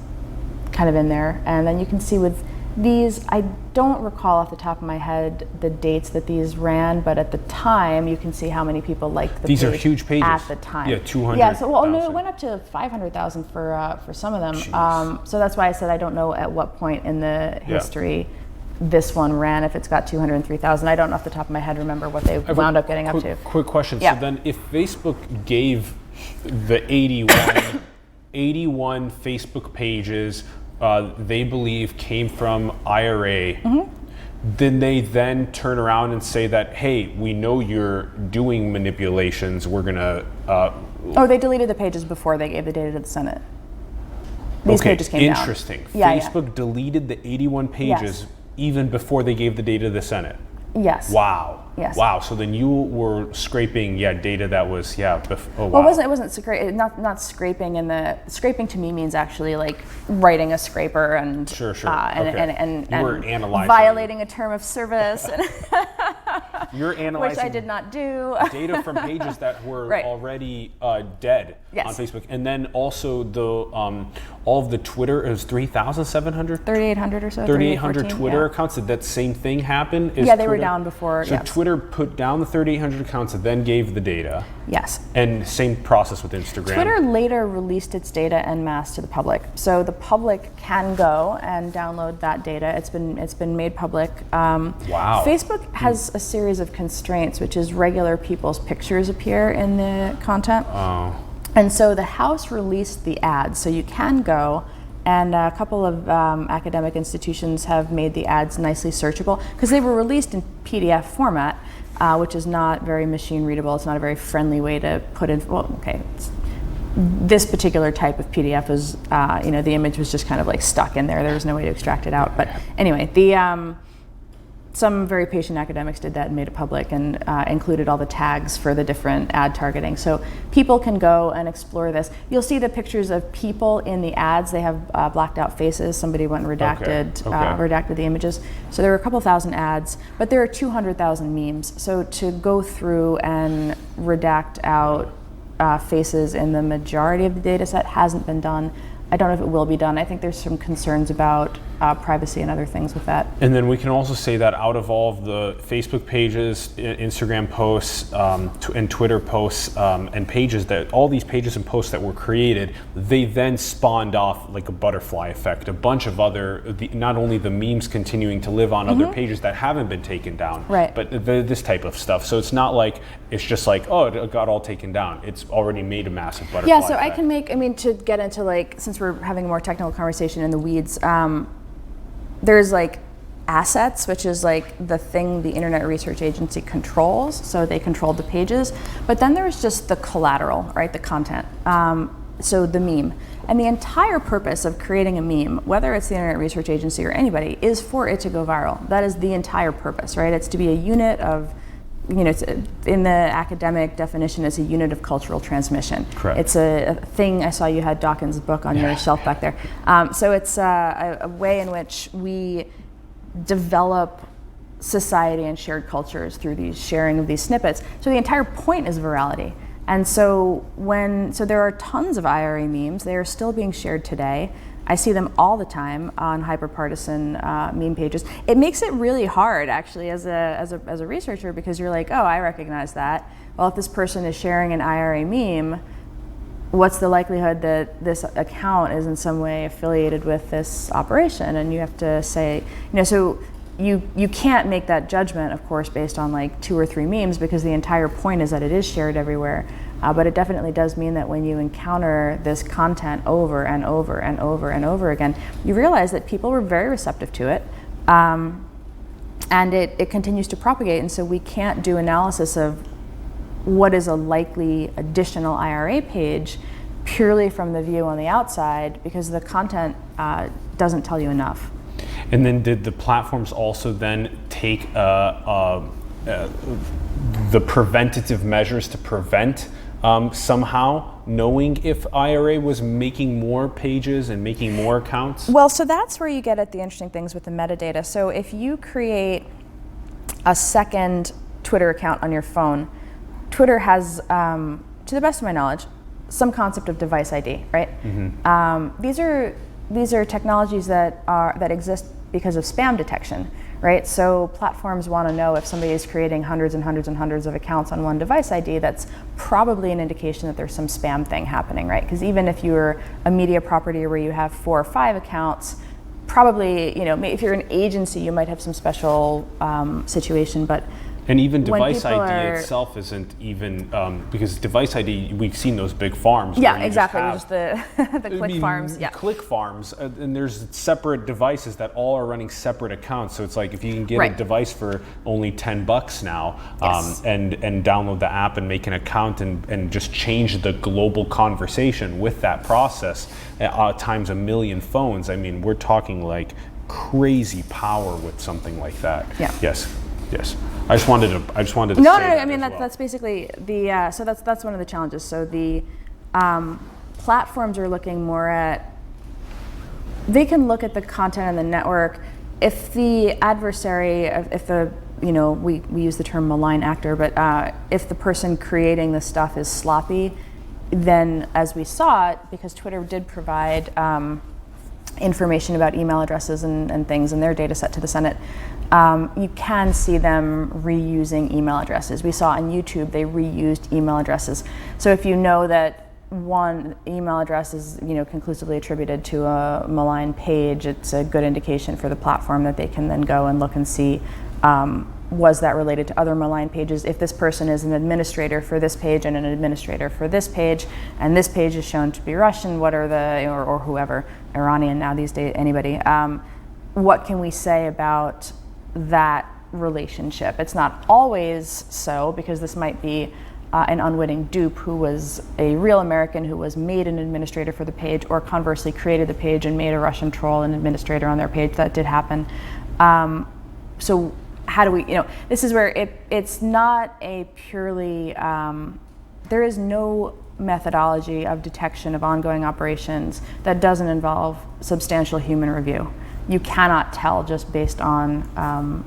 kind of in there. And then you can see with these, I don't recall off the top of my head the dates that these ran, but at the time you can see how many people liked the These page are huge pages. at the time. Yeah, 200,000. Yeah, so no, it went up to 500,000 for some of them. So that's why I said I don't know at what point in the history this one ran. If it's got 203,000, I don't off the top of my head remember what they wound up getting up to. Quick question. Yeah. So then, if Facebook gave the 81 Facebook pages they believe came from IRA, then they then turn around and say that, hey, we know you're doing manipulations, we're gonna they deleted the pages before they gave the data to the Senate. These pages came down. Interesting. Facebook deleted the 81 pages even before they gave the data to the Senate. Yes. Wow. Yes. Wow. So then you were scraping, data that was, oh wow. Well, it wasn't not scraping. Scraping to me means actually like writing a scraper and Sure. and you were analyzing, violating a term of service. You're analyzing, which I did not do. Data from pages that were already dead on Facebook, and then also the all of the Twitter. It was 3,700, 3,800 or so. 3,800 Twitter accounts. Did that same thing happen? They were down before. So Twitter put down the 3,800 accounts and then gave the data. Yes. And same process with Instagram. Twitter later released its data en masse to the public, so the public can go and download that data. It's been made public. Wow. Facebook has a series of constraints, which is regular people's pictures appear in the content. Oh. And so the House released the ads, so you can go, and a couple of academic institutions have made the ads nicely searchable because they were released in PDF format, which is not very machine readable. It's not a very friendly way to put in. This particular type of PDF is, the image was just kind of like stuck in there. There was no way to extract it out. But anyway, some very patient academics did that and made it public and included all the tags for the different ad targeting. So people can go and explore this. You'll see the pictures of people in the ads. They have blacked out faces. Somebody went and redacted the images. So there were a couple thousand ads, but there are 200,000 memes. So to go through and redact out faces in the majority of the data set hasn't been done. I don't know if it will be done. I think there's some concerns about privacy and other things with that. And then we can also say that out of all of the Facebook pages, Instagram posts, and Twitter posts, and pages, that all these pages and posts that were created, they then spawned off like a butterfly effect, a bunch of other, not only the memes continuing to live on other pages that haven't been taken down, right, but this type of stuff. So it's not like, it's just like, oh, it got all taken down. It's already made a massive butterfly effect. I can make, to get into like, since we're having a more technical conversation in the weeds, there's like assets, which is like the thing the Internet Research Agency controls, so they control the pages. But then there's just the collateral, right, the content, so the meme. And the entire purpose of creating a meme, whether it's the Internet Research Agency or anybody, is for it to go viral. That is the entire purpose, right? It's to be a unit of, in the academic definition, it's a unit of cultural transmission. Correct. It's a thing. I saw you had Dawkins' book on your shelf back there. So it's a way in which we develop society and shared cultures through these sharing of these snippets. So the entire point is virality. And so there are tons of IRA memes. They are still being shared today. I see them all the time on hyperpartisan meme pages. It makes it really hard, actually, as a researcher, because you're like, oh, I recognize that. Well, if this person is sharing an IRA meme, what's the likelihood that this account is in some way affiliated with this operation? And you have to say, so you can't make that judgment, of course, based on like 2 or 3 memes, because the entire point is that it is shared everywhere. But it definitely does mean that when you encounter this content over and over and over and over again, you realize that people were very receptive to it, and it continues to propagate. And so we can't do analysis of what is a likely additional IRA page purely from the view on the outside, because the content doesn't tell you enough. And then did the platforms also then take the preventative measures to prevent somehow knowing if IRA was making more pages and making more accounts? Well, so that's where you get at the interesting things with the metadata. So if you create a second Twitter account on your phone, Twitter has, to the best of my knowledge, some concept of device ID, right? These are technologies that exist because of spam detection, right? So platforms want to know if somebody is creating hundreds and hundreds and hundreds of accounts on one device ID, that's probably an indication that there's some spam thing happening, right? Because even if you're a media property where you have 4 or 5 accounts, probably, if you're an agency, you might have some special situation, but and even device ID itself isn't even, because device ID, we've seen those big farms. Yeah, exactly, just the click farms. Yeah. Click farms, and there's separate devices that all are running separate accounts. So it's like if you can get a device for only $10 now, and download the app and make an account and just change the global conversation with that process times 1 million phones. I mean, we're talking like crazy power with something like that. Yeah. Yes. I just wanted to. No. Say I mean, that's basically the. So that's one of the challenges. So the platforms are looking more at. They can look at the content on the network. If the adversary, if the we use the term malign actor, but if the person creating the stuff is sloppy, then as we saw it, because Twitter did provide information about email addresses and things in their data set to the Senate, you can see them reusing email addresses. We saw on YouTube they reused email addresses. So if you know that one email address is conclusively attributed to a malign page, it's a good indication for the platform that they can then go and look and see, was that related to other malign pages? If this person is an administrator for this page and an administrator for this page, and this page is shown to be Russian, what are or whoever, Iranian now these days, anybody, what can we say about that relationship? It's not always so, because this might be an unwitting dupe who was a real American who was made an administrator for the page, or conversely created the page and made a Russian troll an administrator on their page. That did happen. So how do we, this is where it's not a purely, there is no methodology of detection of ongoing operations that doesn't involve substantial human review. You cannot tell just based on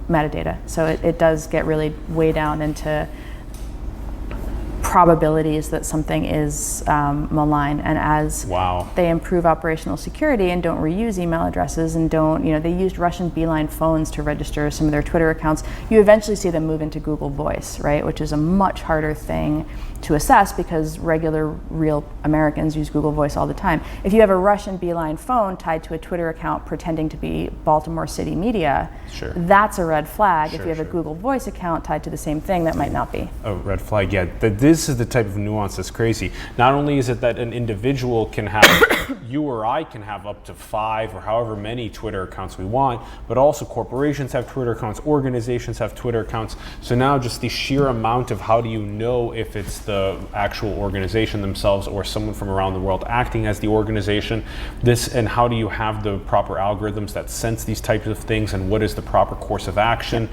metadata. So it does get really way down into probabilities that something is malign, and as they improve operational security and don't reuse email addresses and don't, they used Russian beeline phones to register some of their Twitter accounts, you eventually see them move into Google Voice, right, which is a much harder thing to assess because regular, real Americans use Google Voice all the time. If you have a Russian beeline phone tied to a Twitter account pretending to be Baltimore City Media, that's a red flag. If you have a Google Voice account tied to the same thing, that might not be. A red flag, yeah. This is the type of nuance that's crazy. Not only is it that an individual can have, you or I can have up to 5 or however many Twitter accounts we want, but also corporations have Twitter accounts, organizations have Twitter accounts. So now just the sheer amount of how do you know if it's the actual organization themselves or someone from around the world acting as the organization, and how do you have the proper algorithms that sense these types of things, and what is the proper course of action?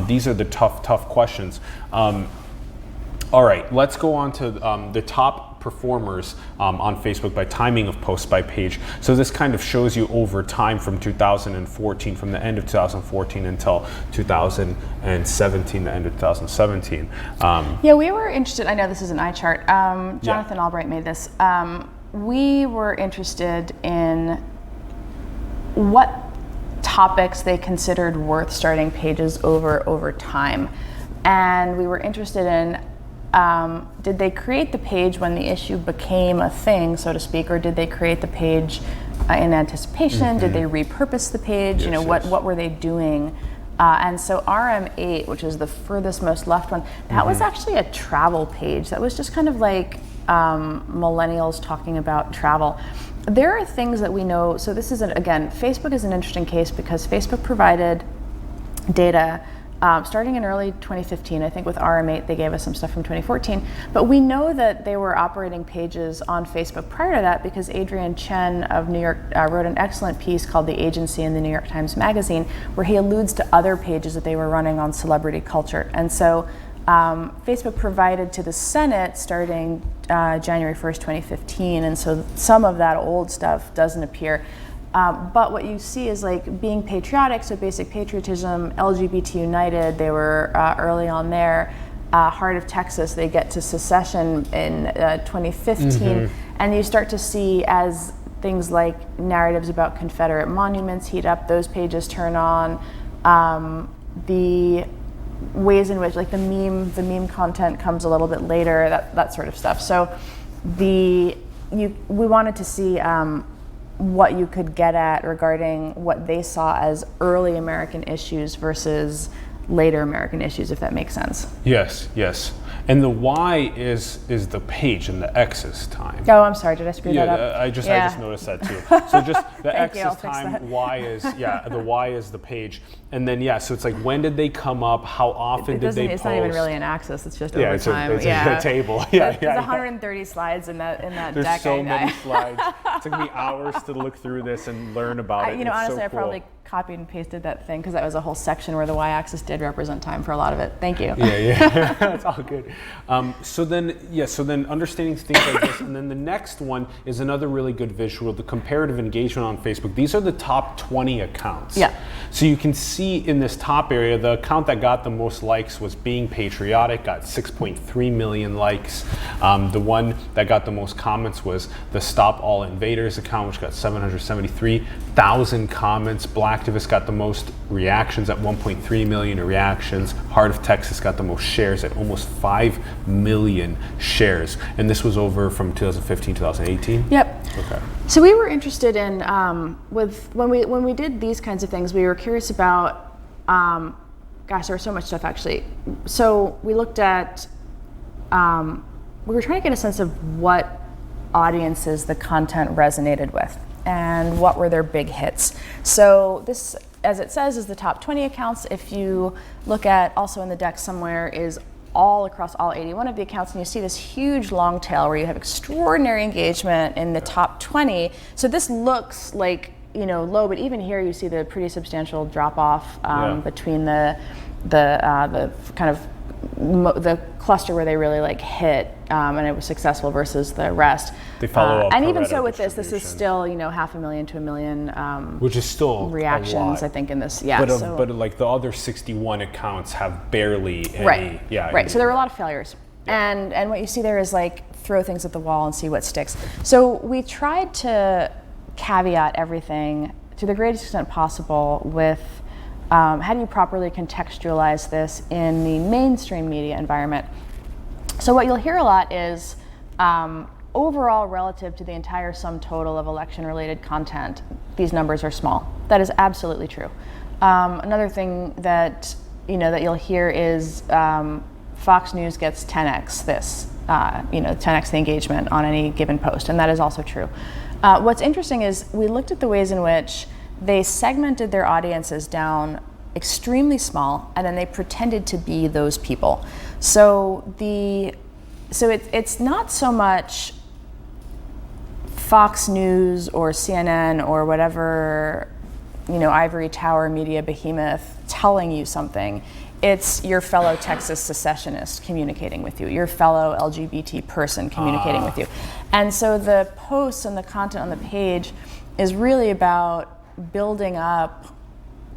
These are the tough questions. All right, let's go on to the top performers on Facebook by timing of posts by page. So this kind of shows you over time from 2014, from the end of 2014 until 2017, the end of 2017. Yeah, we were interested, I know this is an eye chart, Jonathan Albright made this. We were interested in what topics they considered worth starting pages over time. And we were interested in, did they create the page when the issue became a thing, so to speak, or did they create the page in anticipation? Did they repurpose the page? What were they doing? And so RM8, which is the furthest most left one, that was actually a travel page. That was just kind of like millennials talking about travel. There are things that we know, so this is, again, Facebook is an interesting case because Facebook provided data starting in early 2015. I think with RM8 they gave us some stuff from 2014, but we know that they were operating pages on Facebook prior to that because Adrian Chen of New York wrote an excellent piece called The Agency in the New York Times Magazine where he alludes to other pages that they were running on celebrity culture. And so Facebook provided to the Senate starting January 1st, 2015, and so some of that old stuff doesn't appear. But what you see is like being patriotic, so basic patriotism, LGBT United, they were early on there. Heart of Texas, they get to secession in 2015, and you start to see as things like narratives about Confederate monuments heat up, those pages turn on. The ways in which like the meme content comes a little bit later, that sort of stuff. So we wanted to see what you could get at regarding what they saw as early American issues versus later American issues, if that makes sense. Yes. And the Y is the page and the X is time. Oh, I'm sorry, did I screw that up? I just noticed that too. So just the X is time, Y is, the Y is the page. And then, so it's like, when did they come up? How often did they post? It's not even really an axis, it's just over time. It's a table. There's 130 slides in that There's deck. There's so many slides. It took me hours to look through this and learn about it. Honestly, so cool. I probably copied and pasted that thing because that was a whole section where the Y-axis did represent time for a lot of it. Thank you. Yeah, that's all good. So then understanding things like this, and then the next one is another really good visual, the comparative engagement on Facebook. These are the top 20 accounts. Yeah. So you can see in this top area, the account that got the most likes was Being Patriotic, got 6.3 million likes. The one that got the most comments was the Stop All Invaders account, which got 773,000 comments. Blacktivist got the most reactions at 1.3 million reactions. Heart of Texas got the most shares at almost 5 million shares. And this was over from 2015, 2018? Yep. Okay. So we were interested in, when we did these kinds of things, we were curious about, gosh, there was so much stuff actually. So we looked at, we were trying to get a sense of what audiences the content resonated with and what were their big hits. So this, as it says, is the top 20 accounts. If you look at, also in the deck somewhere, is all across all 81 of the accounts, and you see this huge long tail where you have extraordinary engagement in the top 20. So this looks like, low, but even here you see the pretty substantial drop off between the kind of the cluster where they really like hit and it was successful versus the rest. They follow up. And even so with this is still 500,000 to 1 million which is still reactions, a lot. I think, in this. But like the other 61 accounts have barely any. Right. So there were a lot of failures. And what you see there is like throw things at the wall and see what sticks. So we tried to caveat everything to the greatest extent possible with how do you properly contextualize this in the mainstream media environment. So what you'll hear a lot is overall, relative to the entire sum total of election-related content, these numbers are small. That is absolutely true. Another thing that that you'll hear is Fox News gets 10x this, 10x the engagement on any given post, and that is also true. What's interesting is we looked at the ways in which they segmented their audiences down extremely small, and then they pretended to be those people. So it's not so much Fox News or CNN or whatever, ivory tower media behemoth telling you something. It's your fellow Texas secessionist communicating with you, your fellow LGBT person communicating with you. And so the posts and the content on the page is really about building up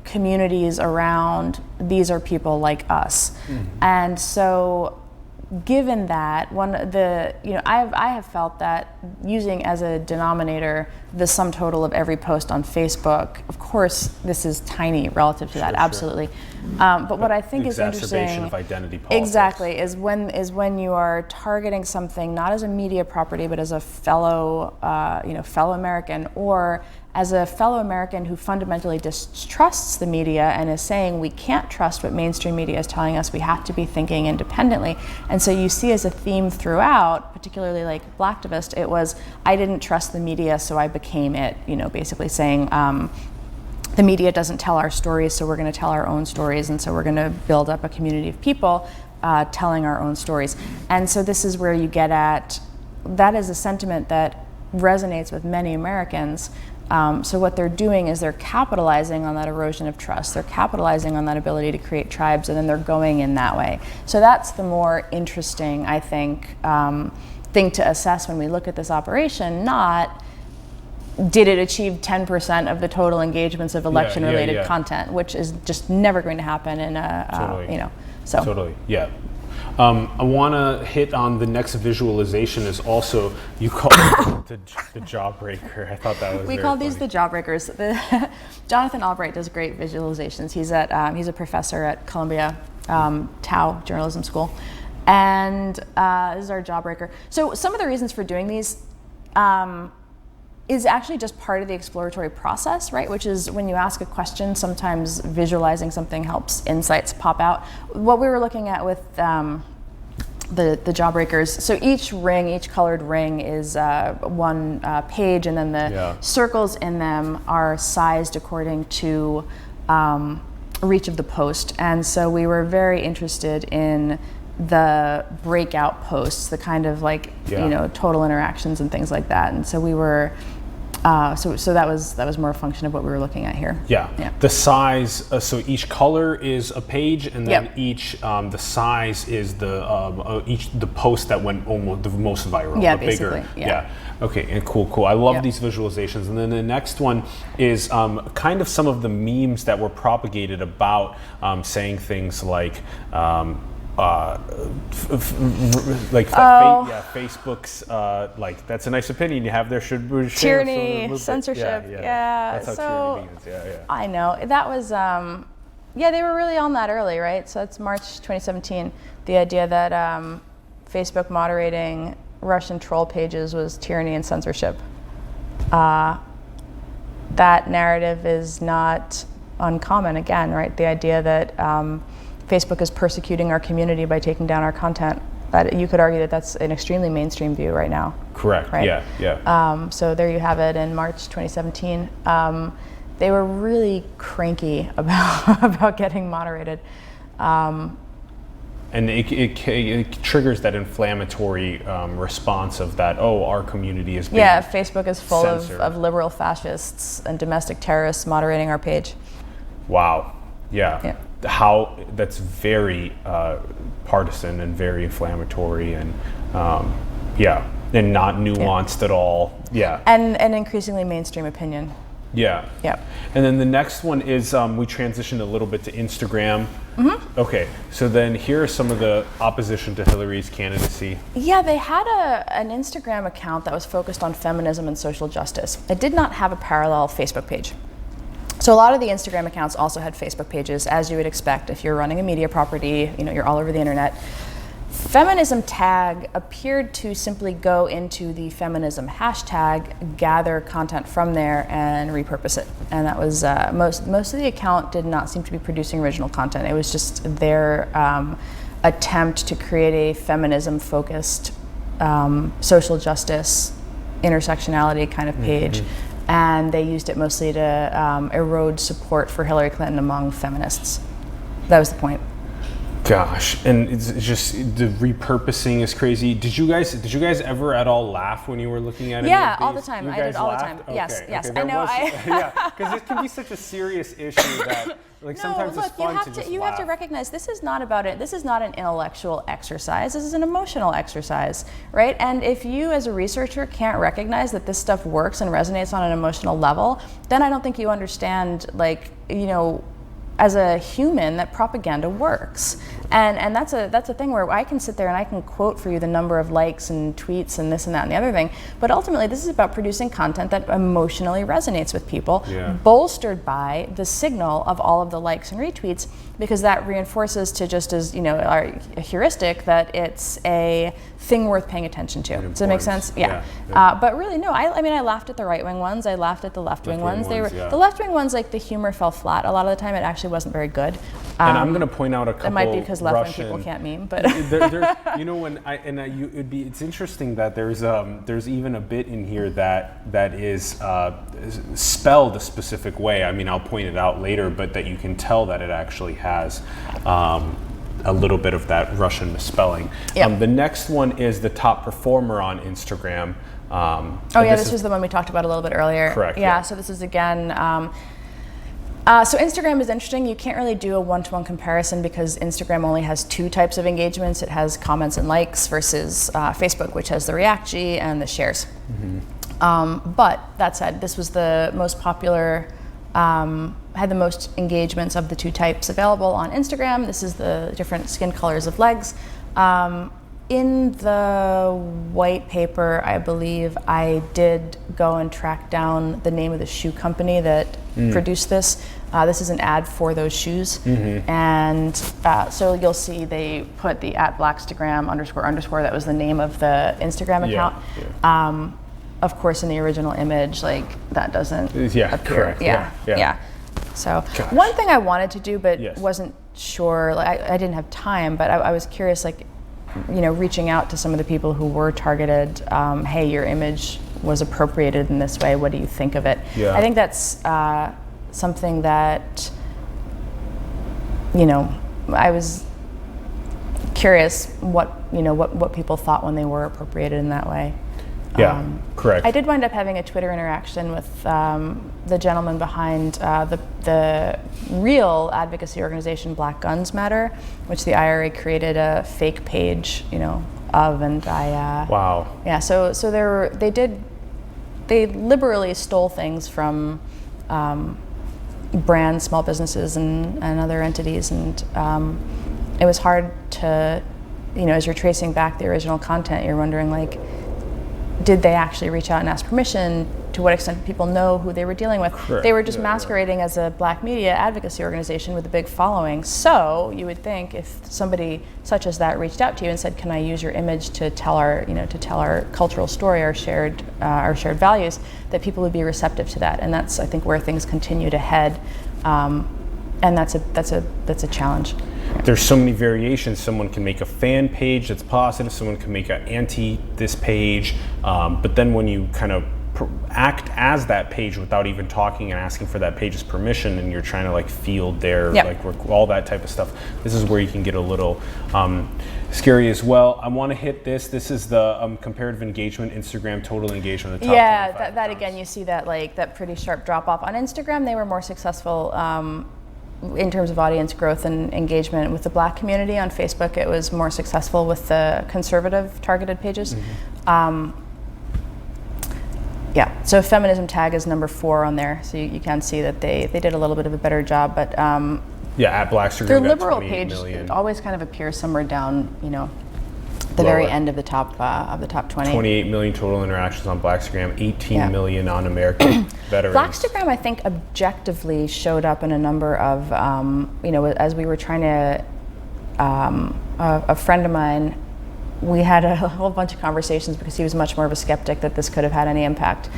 communities around these are people like us. And so given that, I have felt that using as a denominator the sum total of every post on Facebook, of course this is tiny relative to that, absolutely. But what I think is interesting, exacerbation of identity politics. Exactly, is when you are targeting something not as a media property but as a fellow American, or as a fellow American who fundamentally distrusts the media and is saying we can't trust what mainstream media is telling us, we have to be thinking independently. And so you see as a theme throughout, particularly like Blacktivist, it was I didn't trust the media so I became it, basically saying the media doesn't tell our stories, so we're going to tell our own stories, and so we're going to build up a community of people telling our own stories. And so this is where you get at, that is a sentiment that resonates with many Americans. So what they're doing is they're capitalizing on that erosion of trust. They're capitalizing on that ability to create tribes, and then they're going in that way. So that's the more interesting, I think, thing to assess when we look at this operation, not did it achieve 10% of the total engagements of election-related content, which is just never going to happen in a, so. Totally, yeah. I want to hit on the next visualization is also, you call it the jawbreaker. I thought that was We call these the jawbreakers. Jonathan Albright does great visualizations. He's a professor at Columbia Tau Journalism School. And this is our jawbreaker. So some of the reasons for doing these is actually just part of the exploratory process, right? Which is when you ask a question, sometimes visualizing something helps insights pop out. What we were looking at with the jawbreakers, so each colored ring is one page, and then the circles in them are sized according to reach of the post. And so we were very interested in the breakout posts, the kind of total interactions and things like that. And so we were so that was more a function of what we were looking at here. Yeah. The size. So each color is a page, and then each the size is the post that went almost the most viral. Yeah, the basically. Bigger. Yeah. Okay. And cool. I love these visualizations. And then the next one is kind of some of the memes that were propagated about saying things like. Facebook's that's a nice opinion you have there, should tyranny, censorship, That's how so tyranny means. I know that was they were really on that early, right? So it's March 2017, the idea that Facebook moderating Russian troll pages was tyranny and censorship. That narrative is not uncommon, again, right? The idea that Facebook is persecuting our community by taking down our content. That you could argue that that's an extremely mainstream view right now. Correct. Right? Yeah. So there you have it. In March 2017, they were really cranky about getting moderated. And it triggers that inflammatory response of that. Oh, our community is being Facebook is full of liberal fascists and domestic terrorists moderating our page. Wow. Yeah. How that's very partisan and very inflammatory and and not nuanced at all. Yeah. And increasingly mainstream opinion. Yeah. Yeah. And then the next one is we transitioned a little bit to Instagram. Okay, so then here are some of the opposition to Hillary's candidacy. Yeah, they had an Instagram account that was focused on feminism and social justice. It did not have a parallel Facebook page. So a lot of the Instagram accounts also had Facebook pages, as you would expect if you're running a media property, you're all over the internet. Feminism tag appeared to simply go into the feminism hashtag, gather content from there, and repurpose it. And that was most of the account did not seem to be producing original content. It was just their attempt to create a feminism-focused social justice, intersectionality kind of page. And they used it mostly to erode support for Hillary Clinton among feminists. That was the point. Gosh, and it's just the repurposing is crazy. Did you guys ever at all laugh when you were looking at it? Yeah, all the time. You I did all laughed? the time. Okay, Yes, yes. okay, I know. Yeah, because it can be such a serious issue that sometimes it's fun to just you laugh. have to recognize this is not about it. This is not an intellectual exercise. This is an emotional exercise, right? And if you, as a researcher, can't recognize that this stuff works and resonates on an emotional level, then I don't think you understand, as a human, that propaganda works. And that's a thing where I can sit there and I can quote for you the number of likes and tweets and this and that and the other thing, but ultimately this is about producing content that emotionally resonates with people, bolstered by the signal of all of the likes and retweets, because that reinforces to just as, our heuristic that it's a thing worth paying attention to. Does that make sense? Yeah. But really, no, I mean, I laughed at the right-wing ones, I laughed at the left-wing ones. The left-wing ones, the humor fell flat. A lot of the time it actually wasn't very good. And I'm going to point out a couple. It might be because left-wing people can't meme, but it's interesting that there's even a bit in here that is spelled a specific way. I mean, I'll point it out later, but that you can tell that it actually has a little bit of that Russian misspelling. Yep. The next one is the top performer on Instagram. This was the one we talked about a little bit earlier. Correct. Yeah. So this is again. So Instagram is interesting. You can't really do a one-to-one comparison because Instagram only has two types of engagements. It has comments and likes versus Facebook, which has the react-g and the shares. But that said, this was the most popular, had the most engagements of the two types available on Instagram. This is the different skin colors of legs. In the white paper, I believe I did go and track down the name of the shoe company that produced this. This is an ad for those shoes. And so you'll see they put the @Blackstagram __ that was the name of the Instagram account. Of course, in the original image, that doesn't appear. Correct. Yeah. So one thing I wanted to do, but wasn't sure, I didn't have time, but I was curious, reaching out to some of the people who were targeted, hey, your image was appropriated in this way, what do you think of it? I think that's something that, I was curious what people thought when they were appropriated in that way. Correct. I did wind up having a Twitter interaction with the gentleman behind the real advocacy organization Black Guns Matter, which the IRA created a fake page, of, and I. Wow. Yeah. So they liberally stole things from brands, small businesses, and other entities, and it was hard to, as you're tracing back the original content, you're wondering did they actually reach out and ask permission? To what extent did people know who they were dealing with? Correct. They were just masquerading as a black media advocacy organization with a big following. So you would think if somebody such as that reached out to you and said, "Can I use your image to tell our cultural story, our shared values," that people would be receptive to that. And that's, I think, where things continue to head. And that's a challenge. There's so many variations. Someone can make a fan page that's positive. Someone can make an anti this page. But then when you kind of act as that page without even talking and asking for that page's permission, and you're trying to field their all that type of stuff, this is where you can get a little scary as well. I want to hit this. This is the comparative engagement, Instagram total engagement. The top 25 that again, you see that that pretty sharp drop off on Instagram. They were more successful in terms of audience growth and engagement with the Black community. On Facebook, it was more successful with the conservative targeted pages. Yeah, so feminism tag is number 4 on there, so you can see that they did a little bit of a better job, but yeah, at Blackstream, their liberal page always kind of appears somewhere down, the Lower. very end of the top 20. 28 million total interactions on Blackstagram, 18 million on American veterans. Blackstagram, I think, objectively showed up in a number of, as we were trying to, a friend of mine, we had a whole bunch of conversations because he was much more of a skeptic that this could have had any impact.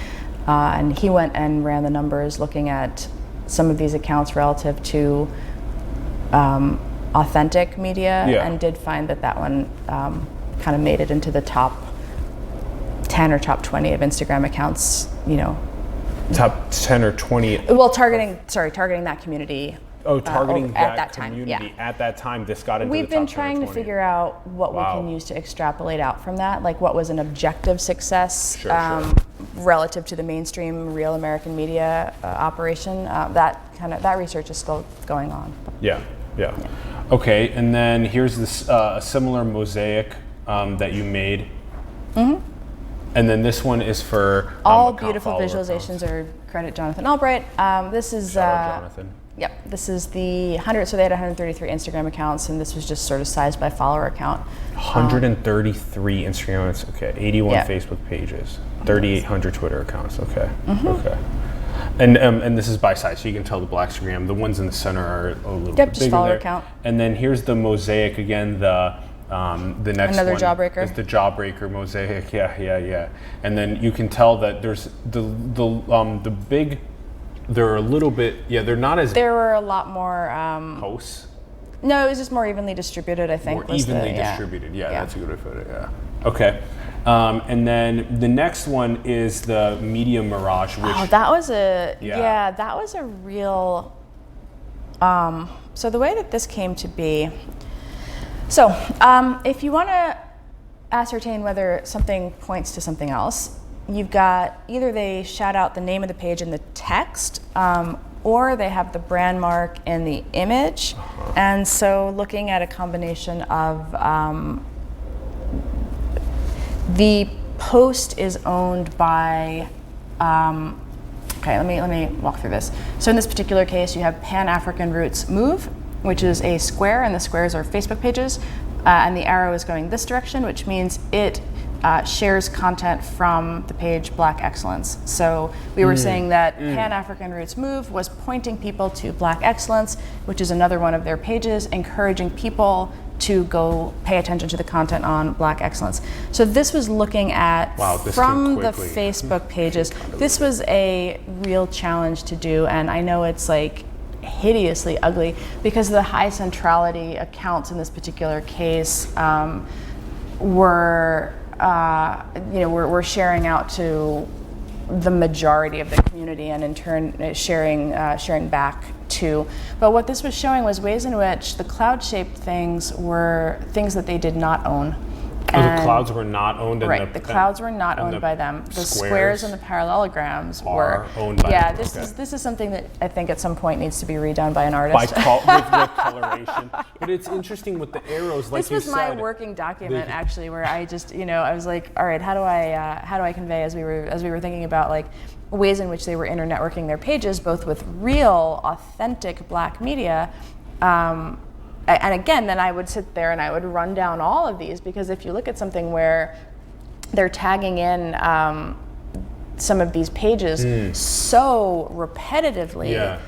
And he went and ran the numbers looking at some of these accounts relative to authentic media, and did find that one kind of made it into the top 10 or top 20 of Instagram accounts, Top 10 or 20? Well, targeting that community. Oh, targeting that community. Time. Yeah. At that time, this got into We've the top been trying to figure out what we can use to extrapolate out from that, like what was an objective success relative to the mainstream real American media operation. That research is still going on. Yeah. Okay, and then here's this a similar mosaic that you made. Mm-hmm. And then this one is for all beautiful visualizations are credit Jonathan Albright. This is Shout out Jonathan. Yep, this is the 100. So they had 133 Instagram accounts, and this was just sort of sized by follower account. 133 Instagram accounts. Okay, 81 Facebook pages, 3,800 Twitter accounts. Okay, okay. And this is by size, so you can tell the Blackstagram. The ones in the center are a little bit just bigger follower there. count. And then here's the mosaic again. The next another one jawbreaker. is the jawbreaker mosaic. Yeah. And then you can tell that there's the big. They're a little bit. Yeah, they're not as. There were a lot more posts. No, it was just more evenly distributed. I think. More evenly distributed. Yeah, that's a good way to put it. Yeah. Okay. And then the next one is the Media Mirage, which that was a real. So the way that this came to be. So if you want to ascertain whether something points to something else, you've got either they shout out the name of the page in the text, or they have the brand mark in the image. And so looking at a combination of the post is owned by, let me walk through this. So in this particular case, you have Pan-African Roots Move, which is a square, and the squares are Facebook pages, and the arrow is going this direction, which means it shares content from the page Black Excellence. So we were saying that Pan-African Roots Move was pointing people to Black Excellence, which is another one of their pages, encouraging people to go pay attention to the content on Black Excellence. So this was looking at from the Facebook pages. This was a real challenge to do, and I know it's like hideously ugly because the high centrality accounts in this particular case were sharing out to the majority of the community, and in turn sharing back to. But what this was showing was ways in which the cloud-shaped things were things that they did not own. The clouds were not owned. Right, the clouds were not owned by them. The squares and the parallelograms were owned by them. This is something that I think at some point needs to be redone by an artist. With coloration. But it's interesting with the arrows, like you said. This was my working document actually, where I just, I was like, all right, how do I convey, as we were thinking about like ways in which they were internetworking their pages, both with real, authentic Black media. And again, then I would sit there and I would run down all of these, because if you look at something where they're tagging in some of these pages so repetitively,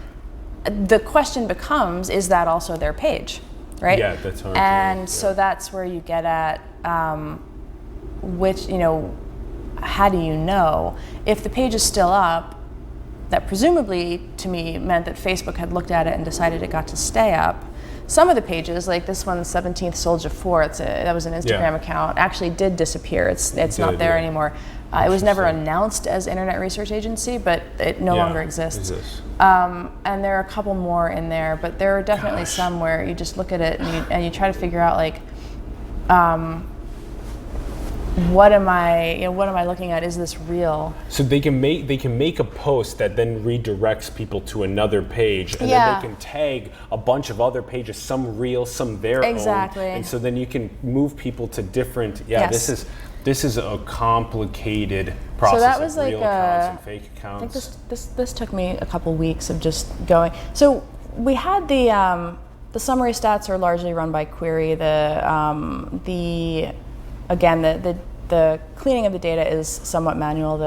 the question becomes, is that also their page, right? Yeah, that's hard. And so that's where you get at which, how do you know? If the page is still up, that presumably to me meant that Facebook had looked at it and decided it got to stay up. Some of the pages, like this one, 17th Soldier 4, that was an Instagram account, actually did disappear. It's not there anymore. It was never announced as Internet Research Agency, but it no longer exists. And there are a couple more in there, but there are definitely some where you just look at it and you try to figure out like, what am I looking at? Is this real? So they can make a post that then redirects people to another page, and then they can tag a bunch of other pages, some real, some their own. And so then you can move people to different. This is This is a complicated process. So that was of like real accounts and fake I accounts. think this took me a couple weeks of just going. So we had the summary stats are largely run by query. The cleaning of the data is somewhat manual.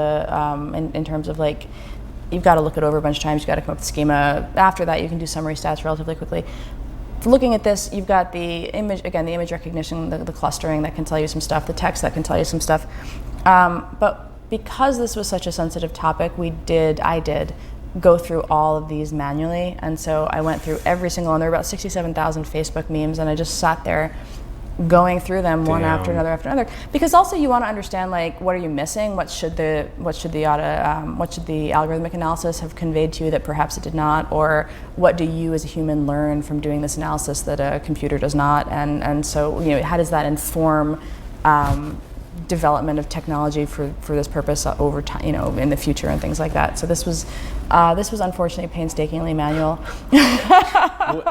In terms of like, you've got to look it over a bunch of times. You've got to come up with schema. After that, you can do summary stats relatively quickly. Looking at this, you've got the image, again, the image recognition, the clustering that can tell you some stuff, the text that can tell you some stuff. But because this was such a sensitive topic, I did go through all of these manually. And so I went through every single one. There were about 67,000 Facebook memes, and I just sat there going through them one after another, because also you want to understand, like, what are you missing? What should the algorithmic analysis have conveyed to you that perhaps it did not, or what do you as a human learn from doing this analysis that a computer does not? And so, how does that inform development of technology for this purpose over time, in the future and things like that. So this was unfortunately painstakingly manual. Well,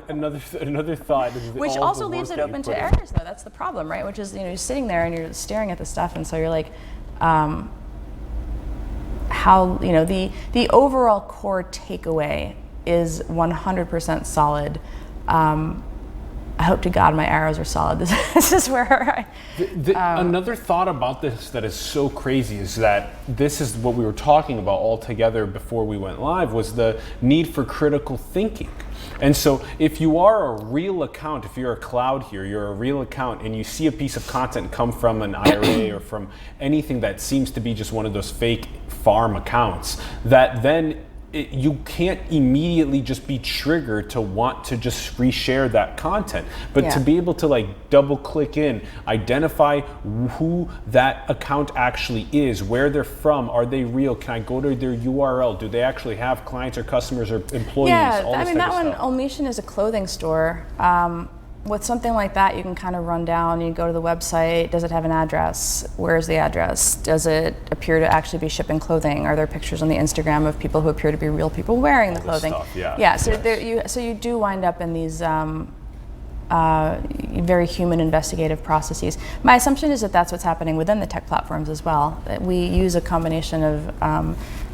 another thought, which also leaves it open to errors, though. That's the problem, right? Which is, you're sitting there and you're staring at the stuff, and so you're like, the overall core takeaway is 100% solid. I hope to God my arrows are solid. This is where another thought about this that is so crazy is that this is what we were talking about all together before we went live, was the need for critical thinking. And so if you are a real account, if you're a cloud here, you're a real account, and you see a piece of content come from an IRA or from anything that seems to be just one of those fake farm accounts, that then you can't immediately just be triggered to want to just reshare that content, but to be able to like double click in, identify who that account actually is, where they're from, are they real, can I go to their URL, do they actually have clients or customers or employees, all this that type one, of stuff. Omission is a clothing store. With something like that, you can kind of run down, you go to the website, does it have an address? Where's the address? Does it appear to actually be shipping clothing? Are there pictures on the Instagram of people who appear to be real people wearing the clothing? So you do wind up in these very human investigative processes. My assumption is that that's what's happening within the tech platforms as well. That we use a combination of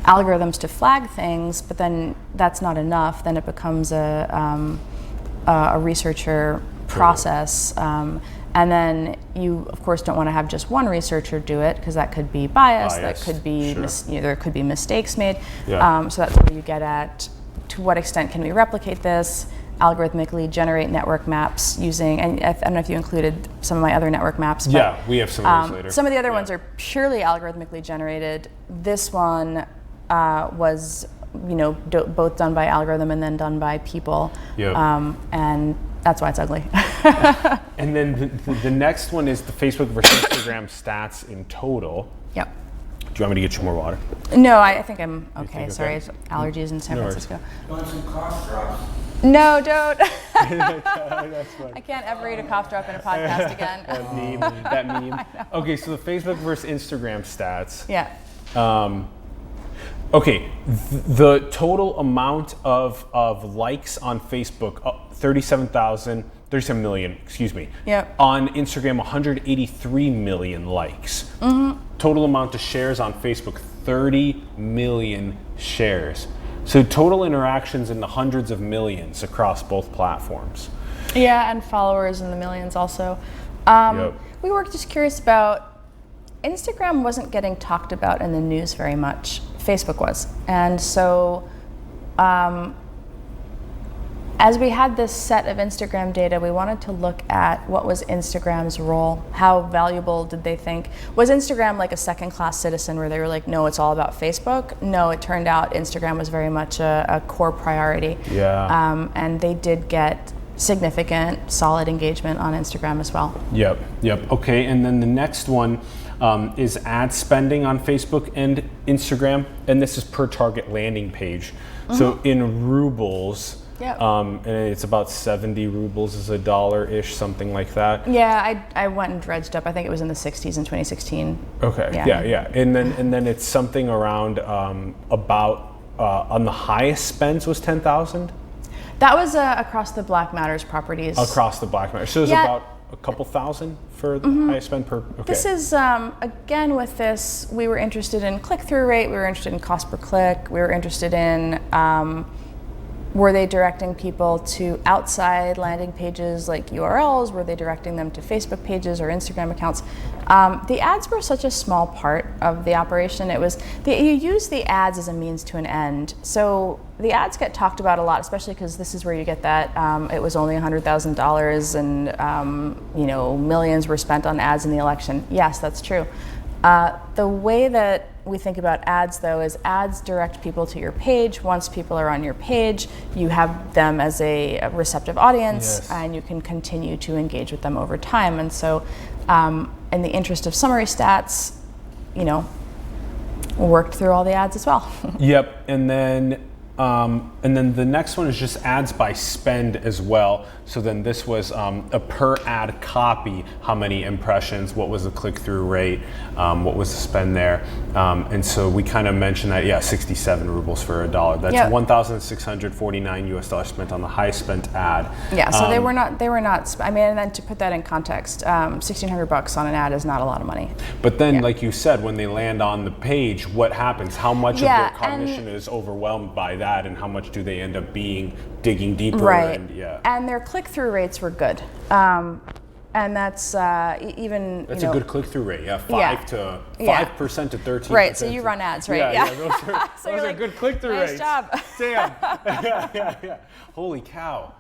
algorithms to flag things, but then that's not enough. Then it becomes a researcher process, and then you of course don't want to have just one researcher do it, because that could be bias. That could be there could be mistakes made. So that's where you get at, to what extent can we replicate this, algorithmically generate network maps using, and I don't know if you included some of my other network maps, but we have some of those later. Some of the other ones are purely algorithmically generated. This one was both done by algorithm and then done by people, and that's why it's ugly. And then the next one is the Facebook versus Instagram stats in total. Yep. Do you want me to get you more water? No, I think I'm okay. Sorry, okay? It's allergies in San Francisco. Want some cough drops? No, don't. That's fine. I can't ever eat a cough drop in a podcast again. That meme. Okay, so the Facebook versus Instagram stats. Yeah. Okay, the total amount of likes on Facebook, 37 million, excuse me. Yep. On Instagram, 183 million likes. Mm-hmm. Total amount of shares on Facebook, 30 million shares. So total interactions in the hundreds of millions across both platforms. Yeah, and followers in the millions also. We were just curious about, Instagram wasn't getting talked about in the news very much. Facebook was. And so as we had this set of Instagram data, we wanted to look at what was Instagram's role. How valuable did they think? Was Instagram like a second-class citizen where they were like, no, it's all about Facebook? No, it turned out Instagram was very much a core priority. Yeah. And they did get significant, solid engagement on Instagram as well. Yep. Okay, and then the next one is ad spending on Facebook and Instagram, and this is per target landing page. Mm-hmm. So in rubles, and it's about 70 rubles is $1-ish, something like that. Yeah, I went and dredged up. I think it was in the 60s in 2016. Okay. Yeah. And then it's something around about on the highest spends was 10,000. That was across the Black Matters properties. Across the Black Matters. So it was a couple thousand for the highest spend per? Okay. This is, again, with this, we were interested in click-through rate, we were interested in cost per click, we were interested in were they directing people to outside landing pages like URLs? Were they directing them to Facebook pages or Instagram accounts? The ads were such a small part of the operation. It was, you use the ads as a means to an end. So the ads get talked about a lot, especially because this is where you get that it was only $100,000 and millions were spent on ads in the election. Yes, that's true. The way that we think about ads, though, is ads direct people to your page. Once people are on your page, you have them as a receptive audience, and you can continue to engage with them over time. And so, in the interest of summary stats, worked through all the ads as well. Yep, and then the next one is just ads by spend as well. So then this was a per ad copy, how many impressions, what was the click-through rate, what was the spend there. And so we kind of mentioned that, 67 rubles for $1. That's $1,649 spent on the highest spent ad. Yeah, so they were not, I mean, and then to put that in context, $1,600 on an ad is not a lot of money. But then, like you said, when they land on the page, what happens? How much of their cognition is overwhelmed by that, and how much do they end up digging deeper? Right. And their click-through rates were good. And that's even, that's a good click-through rate, 5% to 13%. Right, so you run ads, right? Yeah. Those are good click-through rates. Nice job. Damn. Yeah. Holy cow.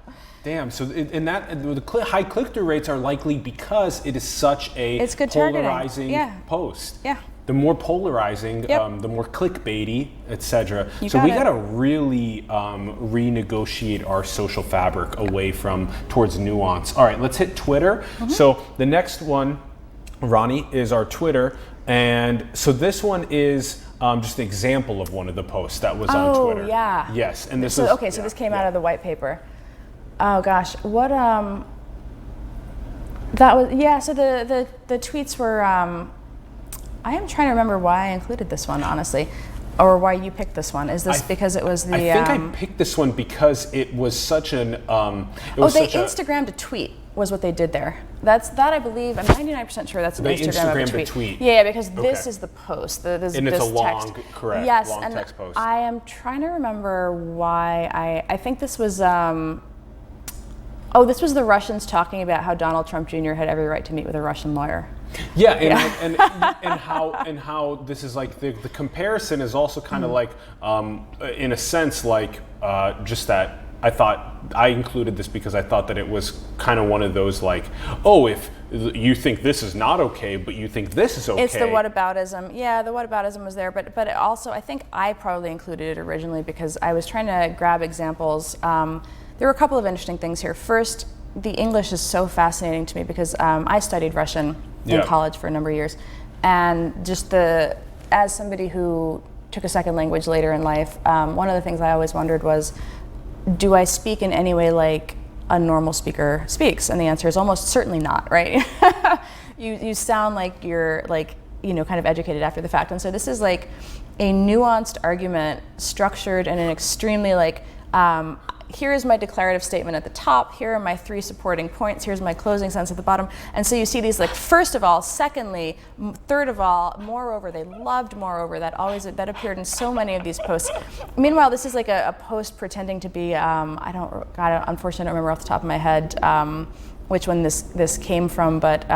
Damn. So the high click-through rates are likely because it is such a polarizing post. Yeah. The more polarizing, the more clickbaity, etc. So we got to really renegotiate our social fabric away towards nuance. All right, let's hit Twitter. So the next one, Ronnie, is our Twitter. And so this one is just an example of one of the posts that was on Twitter. Oh, yeah. Yes, and this so this came out of the white paper. Oh gosh, what that was, so the tweets were, I am trying to remember why I included this one, honestly, or why you picked this one. Is this because it was the? I think I picked this one because it was such an. Instagrammed a tweet was what they did there. That I believe. I'm 99% sure that's an Instagram of a tweet. Yeah, because this is the post. This it's a long, text. Correct. Yes, long and text post. I am trying to remember why I think this was. This was the Russians talking about how Donald Trump Jr. had every right to meet with a Russian lawyer. Yeah, and how this is like the comparison is also kind of like in a sense like just that I thought I included this because I thought that it was kind of one of those like, if you think this is not okay, but you think this is okay. It's the whataboutism. Yeah, the whataboutism was there, but it also I think I probably included it originally because I was trying to grab examples. There were a couple of interesting things here. First, the English is so fascinating to me because I studied Russian in college for a number of years, and just as somebody who took a second language later in life, one of the things I always wondered was, do I speak in any way like a normal speaker speaks? And the answer is almost certainly not, right? You sound like you're kind of educated after the fact, and so this is like a nuanced argument structured in an extremely here is my declarative statement at the top, here are my 3 supporting points, here's my closing sentence at the bottom. And so you see these first of all, secondly, third of all, moreover, they loved moreover, that appeared in so many of these posts. Meanwhile, this is like a post pretending to be, unfortunately I don't remember off the top of my head which one this came from, but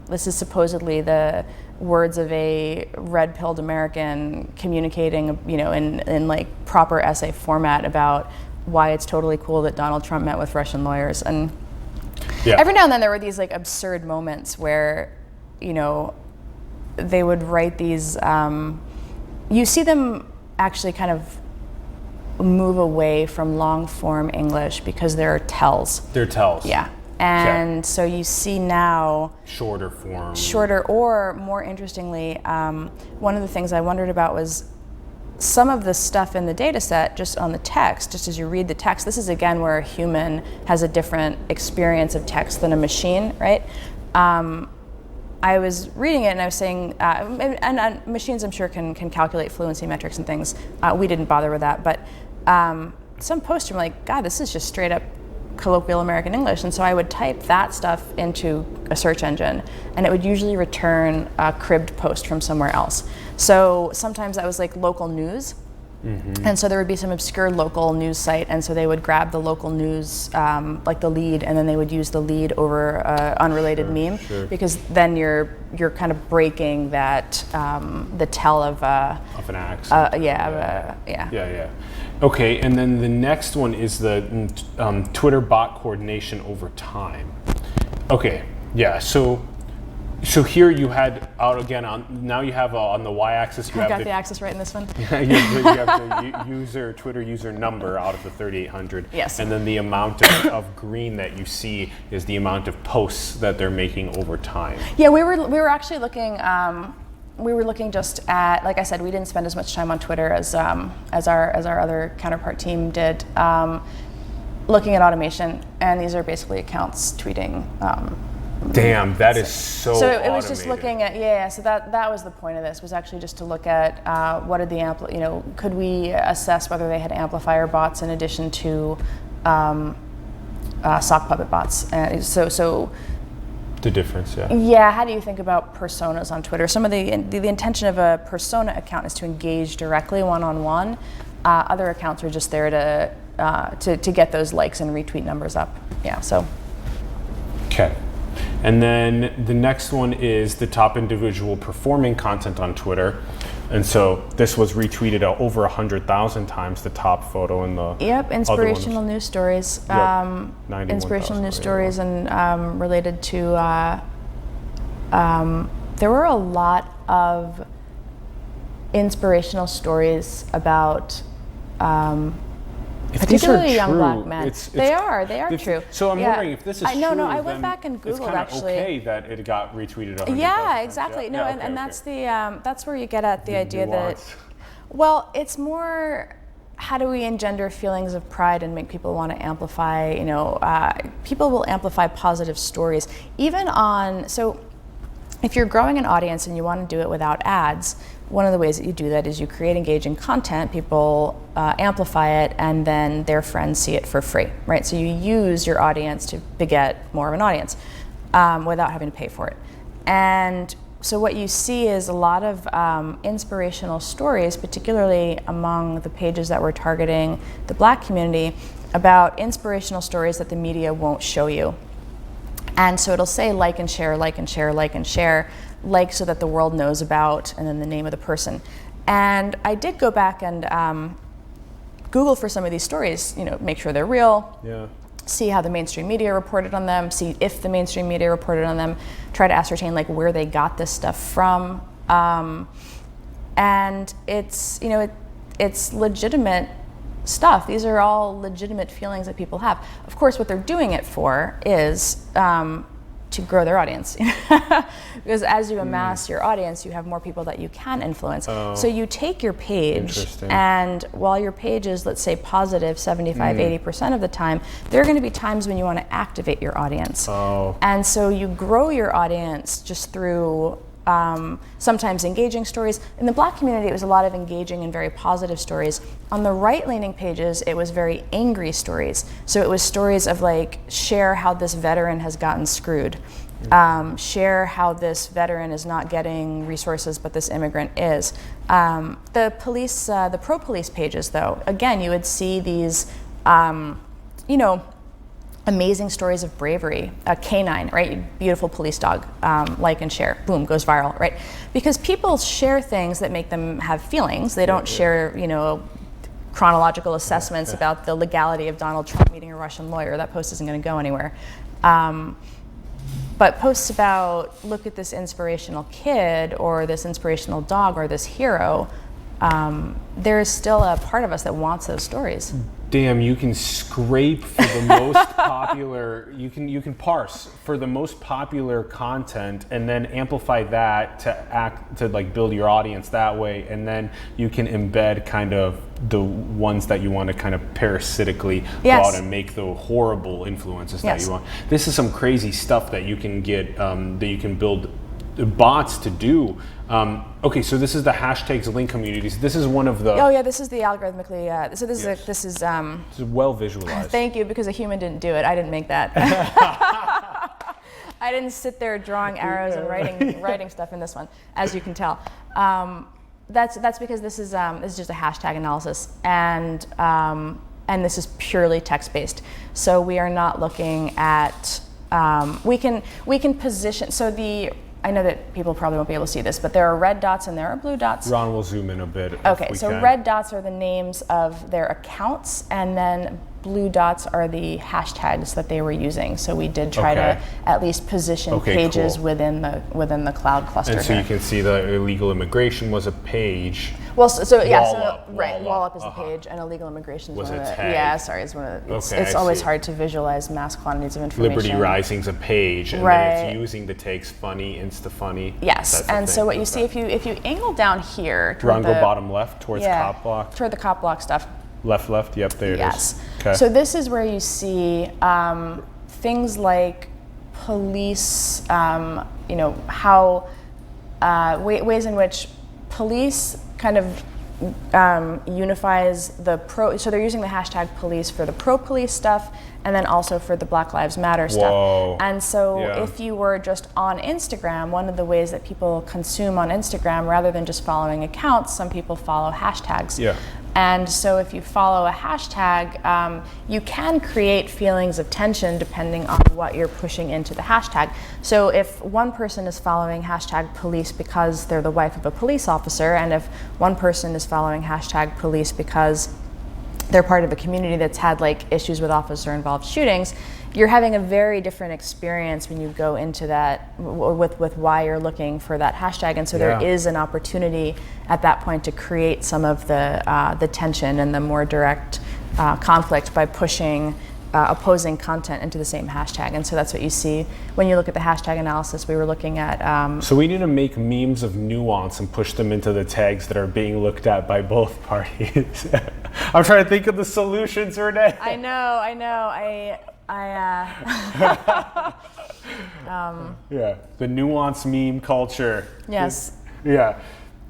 this is supposedly the words of a red-pilled American communicating, in like proper essay format about why it's totally cool that Donald Trump met with Russian lawyers. And every now and then there were these like absurd moments where, they would write these, you see them actually kind of move away from long form English because there are tells. They're tells. Yeah. And so you see now shorter form. Shorter, or more interestingly, one of the things I wondered about was some of the stuff in the data set, just on the text, just as you read the text, this is again where a human has a different experience of text than a machine, right? I was reading it and I was saying, and machines I'm sure can calculate fluency metrics and things. We didn't bother with that, but some posts are like, God, this is just straight up colloquial American English. And so I would type that stuff into a search engine, and it would usually return a cribbed post from somewhere else. So sometimes that was like local news. And so there would be some obscure local news site, and so they would grab the local news, like the lead, and then they would use the lead over an unrelated meme, because then you're kind of breaking that the tell of an accent. Yeah. Okay, and then the next one is the Twitter bot coordination over time. Okay, yeah. So here you had out again now you have on the y-axis you I have got the axis right in this one. you have the Twitter user number out of the 3,800. Yes. And then the amount of green that you see is the amount of posts that they're making over time. Yeah, we were actually looking. We were looking just at, like I said, we didn't spend as much time on Twitter as our other counterpart team did. Looking at automation, and these are basically accounts tweeting. Damn, that is so it was just looking at, so that was the point of this, was actually just to look at what did the could we assess whether they had amplifier bots in addition to sock puppet bots. So the difference, yeah, how do you think about personas on Twitter? Some of the intention of a persona account is to engage directly one-on-one. Other accounts are just there to get those likes and retweet numbers up. Yeah, so. Okay. And then the next one is the top individual performing content on Twitter. And so this was retweeted over 100,000 times, the top photo in the inspirational news stories. Inspirational news stories and related to, there were a lot of inspirational stories about particularly young black men. They are true. So I'm wondering if this is true. No, I went back and Googled actually. It's okay that it got retweeted 100,000 Yeah, exactly. times. And that's that's where you get at the idea that, well, it's more, how do we engender feelings of pride and make people want to amplify? People will amplify positive stories, even on. So, if you're growing an audience and you want to do it without ads, one of the ways that you do that is you create engaging content, people amplify it, and then their friends see it for free, right? So you use your audience to beget more of an audience without having to pay for it. And so what you see is a lot of inspirational stories, particularly among the pages that we're targeting the black community, about inspirational stories that the media won't show you. And so it'll say like and share, like and share, like and share, like so that the world knows about, and then the name of the person. And I did go back and Google for some of these stories, make sure they're real, see how the mainstream media reported on them, see if the mainstream media reported on them, try to ascertain like where they got this stuff from. And it's, it's legitimate stuff. These are all legitimate feelings that people have. Of course, what they're doing it for is to grow their audience. Because as you amass your audience, you have more people that you can influence. So you take your page, and while your page is, let's say, positive 75, 80% of the time, there are going to be times when you want to activate your audience. And so you grow your audience just through sometimes engaging stories. In the black community, it was a lot of engaging and very positive stories. On the right-leaning pages, it was very angry stories. So it was stories of like, share how this veteran has gotten screwed. Share how this veteran is not getting resources, but this immigrant is. The police, the pro-police pages, though, again, you would see these, amazing stories of bravery. A canine, right? Beautiful police dog, like and share, boom, goes viral, right? Because people share things that make them have feelings. They don't share, chronological assessments about the legality of Donald Trump meeting a Russian lawyer. That post isn't going to go anywhere. But posts about, look at this inspirational kid, or this inspirational dog, or this hero, there's still a part of us that wants those stories. Damn, you can scrape for the most popular, you can parse for the most popular content and then amplify that to like build your audience that way, and then you can embed kind of the ones that you want to kind of parasitically go out and make the horrible influences that you want. This is some crazy stuff that you can get, that you can build bots to do. Okay, so this is the hashtags link communities. This is one of the. Oh yeah, this is the algorithmically. So this Yes. is this is. This is well visualized. Thank you, because a human didn't do it. I didn't make that. I didn't sit there drawing arrows and writing stuff in this one, as you can tell. That's because this is just a hashtag analysis, and this is purely text-based. So we are not looking at. We can position. So I know that people probably won't be able to see this, but there are red dots and there are blue dots. Ron will zoom in a bit. Okay, so red dots are the names of their accounts, and then blue dots are the hashtags that they were using. So we did try to at least position pages within the cloud cluster. And so you can see the illegal immigration was a page. Well, Wall up up is the page, and illegal immigration was one of the. tag. Yeah, sorry, it's one of the. Okay, it's always hard to visualize mass quantities of information. Liberty Rising's a page, and then it's using the tags funny, insta-funny. Yes, and so what you see if you angle down here. Ron, go bottom left towards cop block. Toward the cop block stuff. Left, yep, there it is. Yes. Okay. So this is where you see things like police, how ways in which police kind of unifies the pro. So they're using the hashtag police for the pro-police stuff, and then also for the Black Lives Matter stuff. And so if you were just on Instagram, one of the ways that people consume on Instagram, rather than just following accounts, some people follow hashtags. Yeah. And so if you follow a hashtag, you can create feelings of tension depending on what you're pushing into the hashtag. So if one person is following hashtag police because they're the wife of a police officer, and if one person is following hashtag police because they're part of a community that's had like issues with officer-involved shootings, you're having a very different experience when you go into that with why you're looking for that hashtag. And so there is an opportunity at that point to create some of the tension and the more direct conflict by pushing opposing content into the same hashtag. And so that's what you see when you look at the hashtag analysis. We were looking at so we need to make memes of nuance and push them into the tags that are being looked at by both parties. I'm trying to think of the solutions, Renee. I know. The nuance meme culture. Yes. Yeah.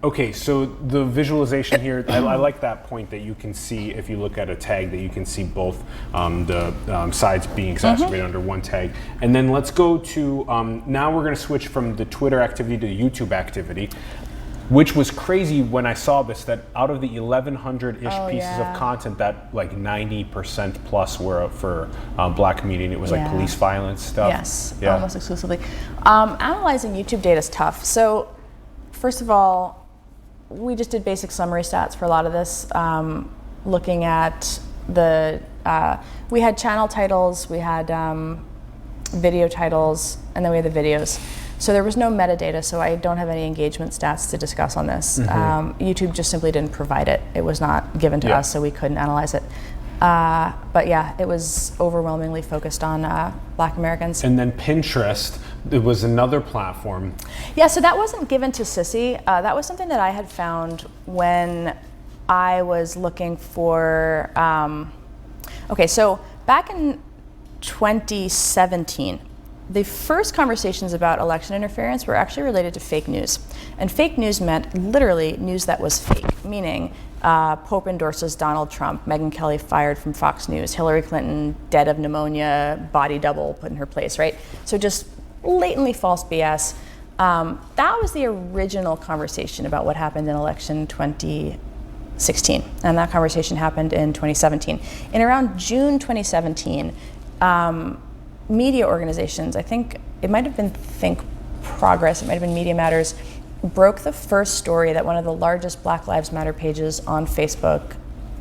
Okay, so the visualization here, I like that point that you can see, if you look at a tag, that you can see both the sides being exacerbated under one tag. And then let's go to, now we're going to switch from the Twitter activity to the YouTube activity, which was crazy when I saw this, that out of the 1,100-ish pieces of content, that like 90% plus were for Black community. It was like police violence stuff. Yes, almost exclusively. Analyzing YouTube data is tough. So first of all, we just did basic summary stats for a lot of this, looking at we had channel titles, we had video titles, and then we had the videos. So there was no metadata, so I don't have any engagement stats to discuss on this. YouTube just simply didn't provide it. It was not given to us, so we couldn't analyze it. But yeah, it was overwhelmingly focused on Black Americans. And then Pinterest, it was another platform. Yeah, so that wasn't given to Sissy. That was something that I had found when I was looking for, okay, so back in 2017, the first conversations about election interference were actually related to fake news. And fake news meant literally news that was fake, meaning Pope endorses Donald Trump, Megyn Kelly fired from Fox News, Hillary Clinton dead of pneumonia, body double put in her place, right? So just blatantly false BS. That was the original conversation about what happened in election 2016. And that conversation happened in 2017. In around June 2017, media organizations, I think it might have been Think Progress, it might have been Media Matters, broke the first story that one of the largest Black Lives Matter pages on Facebook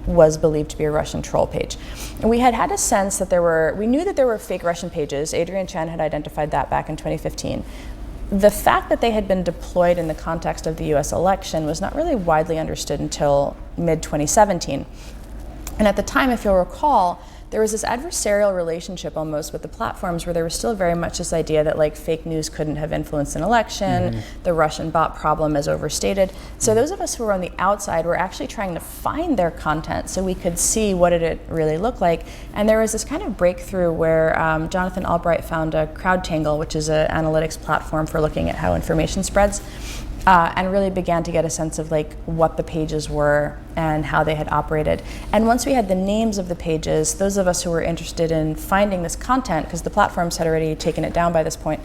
was believed to be a Russian troll page. And we had a sense that we knew that there were fake Russian pages. Adrian Chen had identified that back in 2015. The fact that they had been deployed in the context of the US election was not really widely understood until mid-2017. And at the time, if you'll recall, there was this adversarial relationship almost with the platforms, where there was still very much this idea that like fake news couldn't have influenced an election, the Russian bot problem is overstated. So those of us who were on the outside were actually trying to find their content so we could see what did it really look like. And there was this kind of breakthrough where Jonathan Albright found a CrowdTangle, which is an analytics platform for looking at how information spreads. And really began to get a sense of like what the pages were and how they had operated. And once we had the names of the pages, those of us who were interested in finding this content, because the platforms had already taken it down by this point,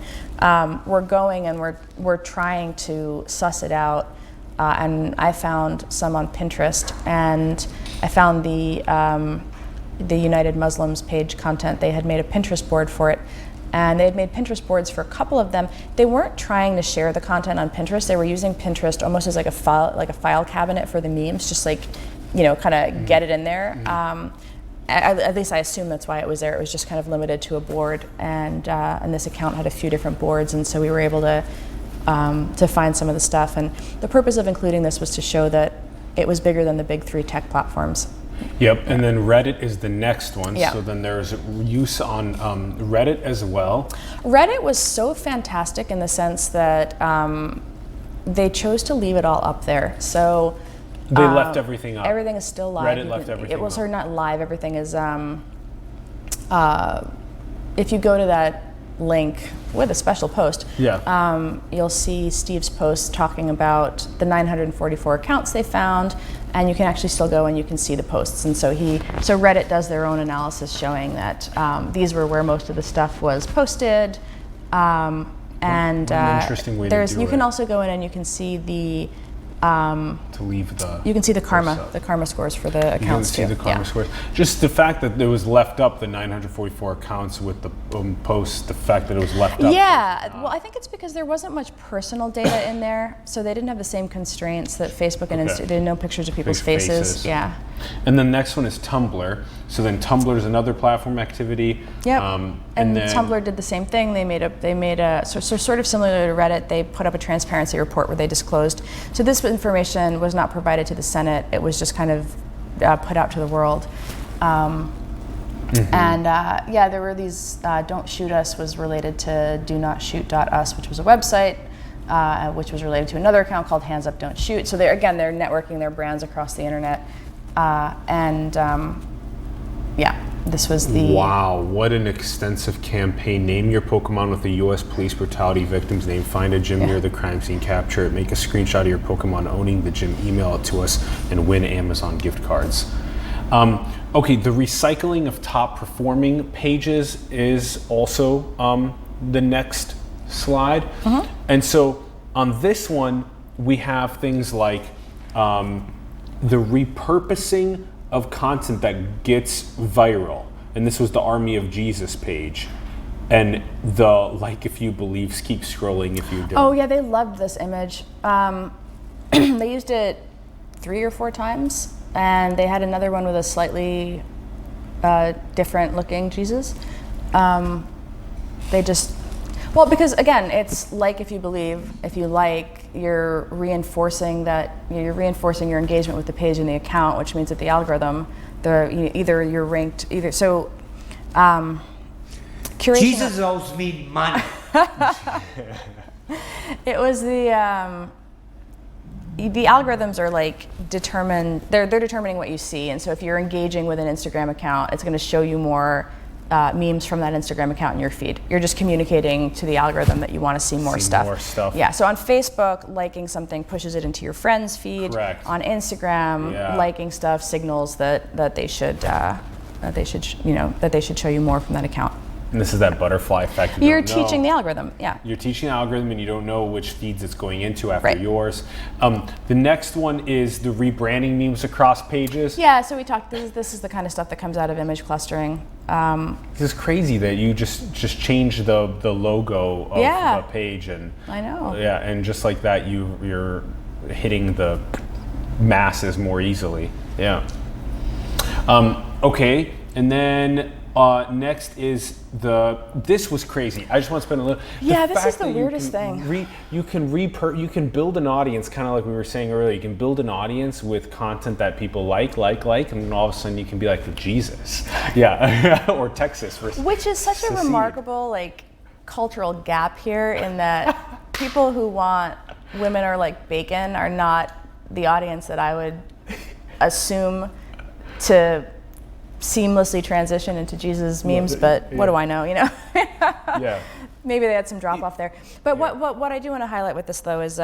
were going and we're trying to suss it out. And I found some on Pinterest, and I found the United Muslims page content. They had made a Pinterest board for it. And they had made Pinterest boards for a couple of them. They weren't trying to share the content on Pinterest. They were using Pinterest almost as like a file cabinet for the memes, just like, kind of get it in there. At least I assume that's why it was there. It was just kind of limited to a board, and this account had a few different boards, and so we were able to find some of the stuff. And the purpose of including this was to show that it was bigger than the big three tech platforms. Yep, and then Reddit is the next one. Yeah. So then there's use on Reddit as well. Reddit was so fantastic in the sense that they chose to leave it all up there. So they left everything up. Everything is still live. Reddit left everything It was up. not live. Everything is. If you go to that link with a special post, you'll see Steve's post talking about the 944 accounts they found, and you can actually still go and you can see the posts. And so Reddit does their own analysis showing that these were where most of the stuff was posted. And an interesting way to do you can it. also go in and you can see the to leave the. you can see the karma scores for the accounts You can see the karma scores. Just the fact that it was left up, the 944 accounts with the posts, the fact that it was left up. Yeah, well, I think it's because there wasn't much personal data in there, so they didn't have the same constraints that Facebook and Instagram. They didn't know pictures of people's faces. Yeah. And the next one is Tumblr. So then Tumblr is another platform activity. Yep. And then Tumblr did the same thing. They made a sort of similar to Reddit. They put up a transparency report where they disclosed. So this information was not provided to the Senate. It was just kind of put out to the world. And there were these. Don't Shoot Us was related to DoNotShoot.us, which was a website, which was related to another account called Hands Up Don't Shoot. So they're networking their brands across the internet. This was the... Wow, what an extensive campaign. Name your Pokemon with a U.S. police brutality victim's name. Find a gym near the crime scene. Capture it. Make a screenshot of your Pokemon owning the gym. Email it to us and win Amazon gift cards. Okay, the recycling of top performing pages is also the next slide. And so on this one, we have things like the repurposing of content that gets viral. And this was the Army of Jesus page. And the like if you believe, keep scrolling if you don't. Oh yeah, they loved this image. They used it 3 or 4 times, and they had another one with a slightly different looking Jesus. Because again, it's like if you believe, if you like, you're reinforcing your engagement with the page and the account, which means that the algorithm, either you're ranked curation. Jesus owes me money. It was the algorithms are like determined. They're determining what you see, and so if you're engaging with an Instagram account, it's going to show you more memes from that Instagram account in your feed. You're just communicating to the algorithm that you want to see more stuff. Yeah. So on Facebook, liking something pushes it into your friends' feed. Correct. On Instagram, liking stuff signals that they should show you more from that account. And this is that butterfly effect. You're teaching the algorithm, yeah. You're teaching the algorithm and you don't know which feeds it's going into after yours. The next one is the rebranding memes across pages. Yeah, so we talked, this is the kind of stuff that comes out of image clustering. This is crazy that you just change the logo of the page. And I know. Yeah, and just like that, you're hitting the masses more easily. Yeah. Okay, and then Next is this was crazy. I just want to spend a little. Yeah, this is the weirdest thing. You can build an audience, kind of like we were saying earlier. You can build an audience with content that people like, and then all of a sudden you can be like Jesus, yeah, or Texas, which is such a remarkable cultural gap here in that people who want women are like bacon are not the audience that I would assume to seamlessly transition into Jesus memes, but what do I know, Yeah. Maybe they had some drop off there. But what I do want to highlight with this though is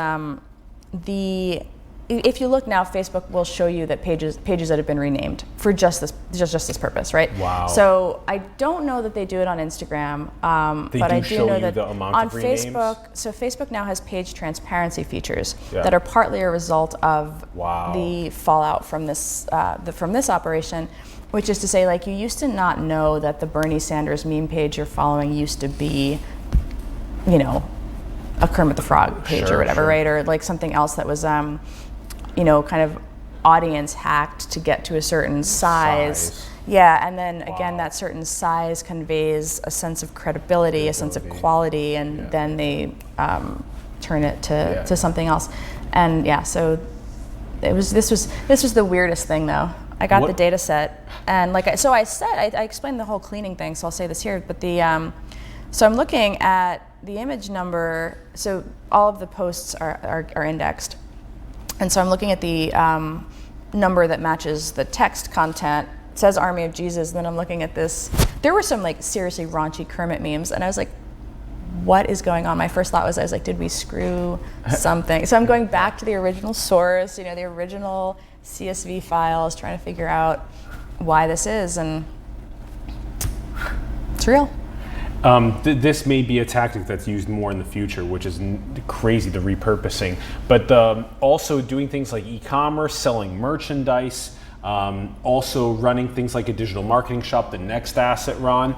if you look now, Facebook will show you that pages that have been renamed for just this purpose, right? Wow. So I don't know that they do it on Instagram, but I do know that on Facebook. So Facebook now has page transparency features that are partly a result of the fallout from this operation, which is to say, you used to not know that the Bernie Sanders meme page you're following used to be, a Kermit the Frog page or whatever, right? Or something else that was kind of audience hacked to get to a certain size. Yeah, and then again, that certain size conveys a sense of credibility, a sense of quality, and then they turn it to something else. And so this was the weirdest thing though. I got the data set, and I explained the whole cleaning thing, so I'll say this here, but so I'm looking at the image number, so all of the posts are indexed. And so I'm looking at the number that matches the text content. It says Army of Jesus, and then I'm looking at this. There were some seriously raunchy Kermit memes, and I was like, what is going on? My first thought was, did we screw something? So I'm going back to the original source, the original CSV files, trying to figure out why this is, and it's real. This may be a tactic that's used more in the future, which is crazy, the repurposing. But also doing things like e-commerce, selling merchandise, also running things like a digital marketing shop. The next asset, Ron,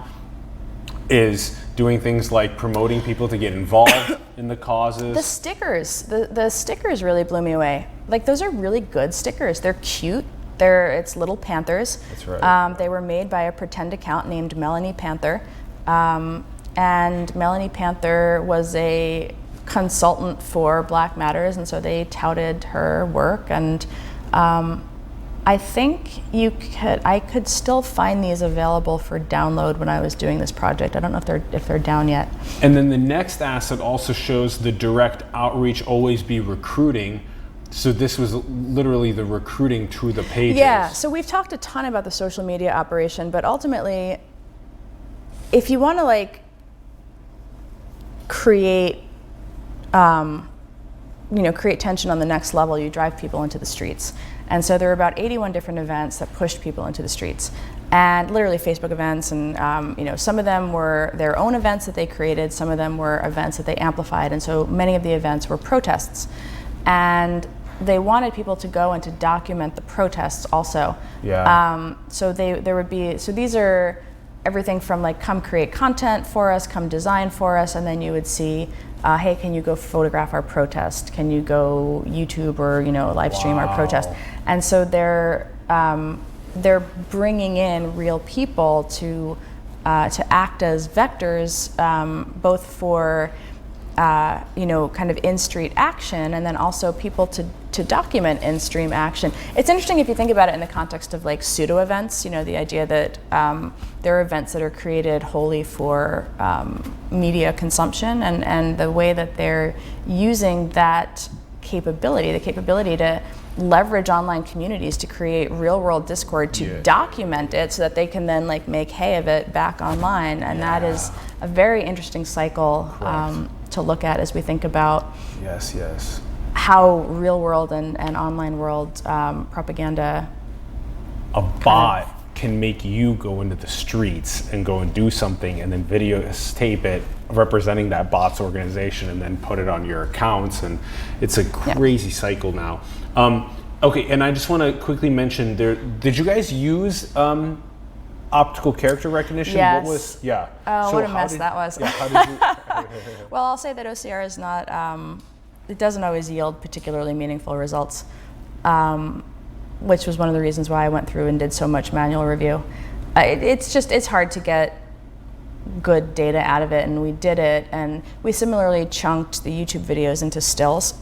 is doing things like promoting people to get involved in the causes. The stickers, the stickers really blew me away. Those are really good stickers. They're cute. It's little panthers. That's right. They were made by a pretend account named Melanie Panther. And Melanie Panther was a consultant for Black Matters, and so they touted her work. And I think I could still find these available for download when I was doing this project. I don't know if they're down yet. And then the next asset also shows the direct outreach, always be recruiting. So this was literally the recruiting to the pages. Yeah, so we've talked a ton about the social media operation, but ultimately, if you want to create tension on the next level, you drive people into the streets. And so there were about 81 different events that pushed people into the streets, and literally Facebook events. And some of them were their own events that they created. Some of them were events that they amplified. And so many of the events were protests, and they wanted people to go and to document the protests also. Yeah. So these are everything from come create content for us, come design for us, and then you would see, hey, can you go photograph our protest? Can you go YouTube or live stream our protest? And so they're bringing in real people to act as vectors, both for kind of in-street action, and then also people to document in-stream action. It's interesting if you think about it in the context of pseudo events, the idea that there are events that are created wholly for media consumption, and the way that they're using that capability, the capability to leverage online communities to create real-world discord, to document it so that they can then make hay of it back online. And that is a very interesting cycle to look at as we think about how real world and online world propaganda. A bot can make you go into the streets and go and do something, and then videotape it representing that bot's organization, and then put it on your accounts, and it's a crazy cycle now. Okay, and I just want to quickly mention did you guys use optical character recognition? Yes. What was Oh, what a mess that was. Yeah, how did you? Well, I'll say that OCR is not, it doesn't always yield particularly meaningful results, which was one of the reasons why I went through and did so much manual review. It's hard to get good data out of it, and we did it, and we similarly chunked the YouTube videos into stills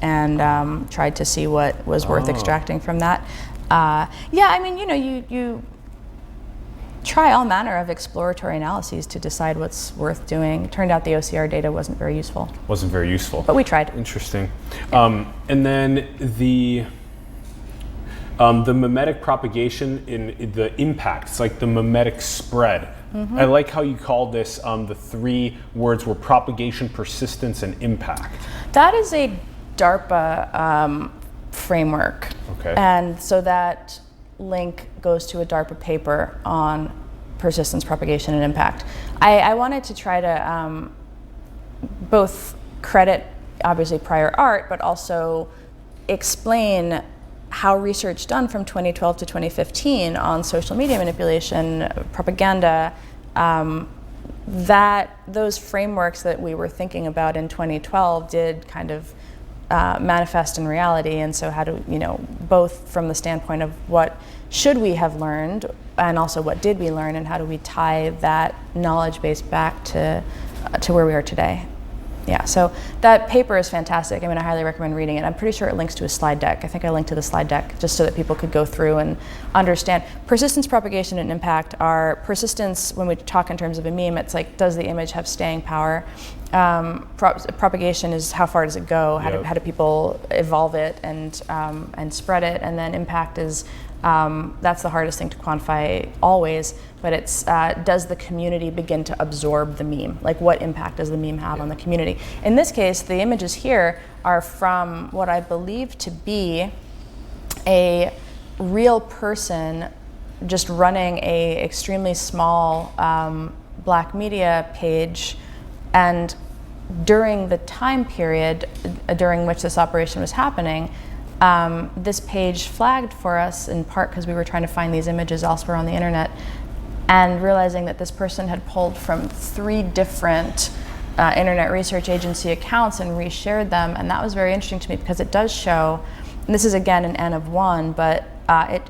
and tried to see what was worth extracting from that. You try all manner of exploratory analyses to decide what's worth doing. It turned out the OCR data wasn't very useful. Wasn't very useful. But we tried. Interesting. And then the mimetic propagation in the impact, it's like the mimetic spread. Mm-hmm. I like how you called this, the 3 words were propagation, persistence, and impact. That is a DARPA framework. Okay. And so that link goes to a DARPA paper on persistence, propagation, and impact. I wanted to try to both credit, obviously, prior art, but also explain how research done from 2012 to 2015 on social media manipulation, propaganda, that those frameworks that we were thinking about in 2012 did kind of manifest in reality. And so how do, both from the standpoint of what should we have learned and also what did we learn, and how do we tie that knowledge base back to where we are today. Yeah, so that paper is fantastic. I mean, I highly recommend reading it. I'm pretty sure it links to a slide deck. I think I linked to the slide deck just so that people could go through and understand. Persistence, propagation, and impact are persistence. When we talk in terms of a meme, it's like, does the image have staying power? Propagation is how far does it go? How do people evolve it and spread it? And then impact is, that's the hardest thing to quantify always, but it's does the community begin to absorb the meme? Like, what impact does the meme have on the community? In this case, the images here are from what I believe to be a real person just running a extremely small black media page, and during the time period during which this operation was happening, this page flagged for us, in part because we were trying to find these images elsewhere on the internet, and realizing that this person had pulled from 3 different internet research agency accounts and reshared them. And that was very interesting to me because it does show, and this is again an N of 1, but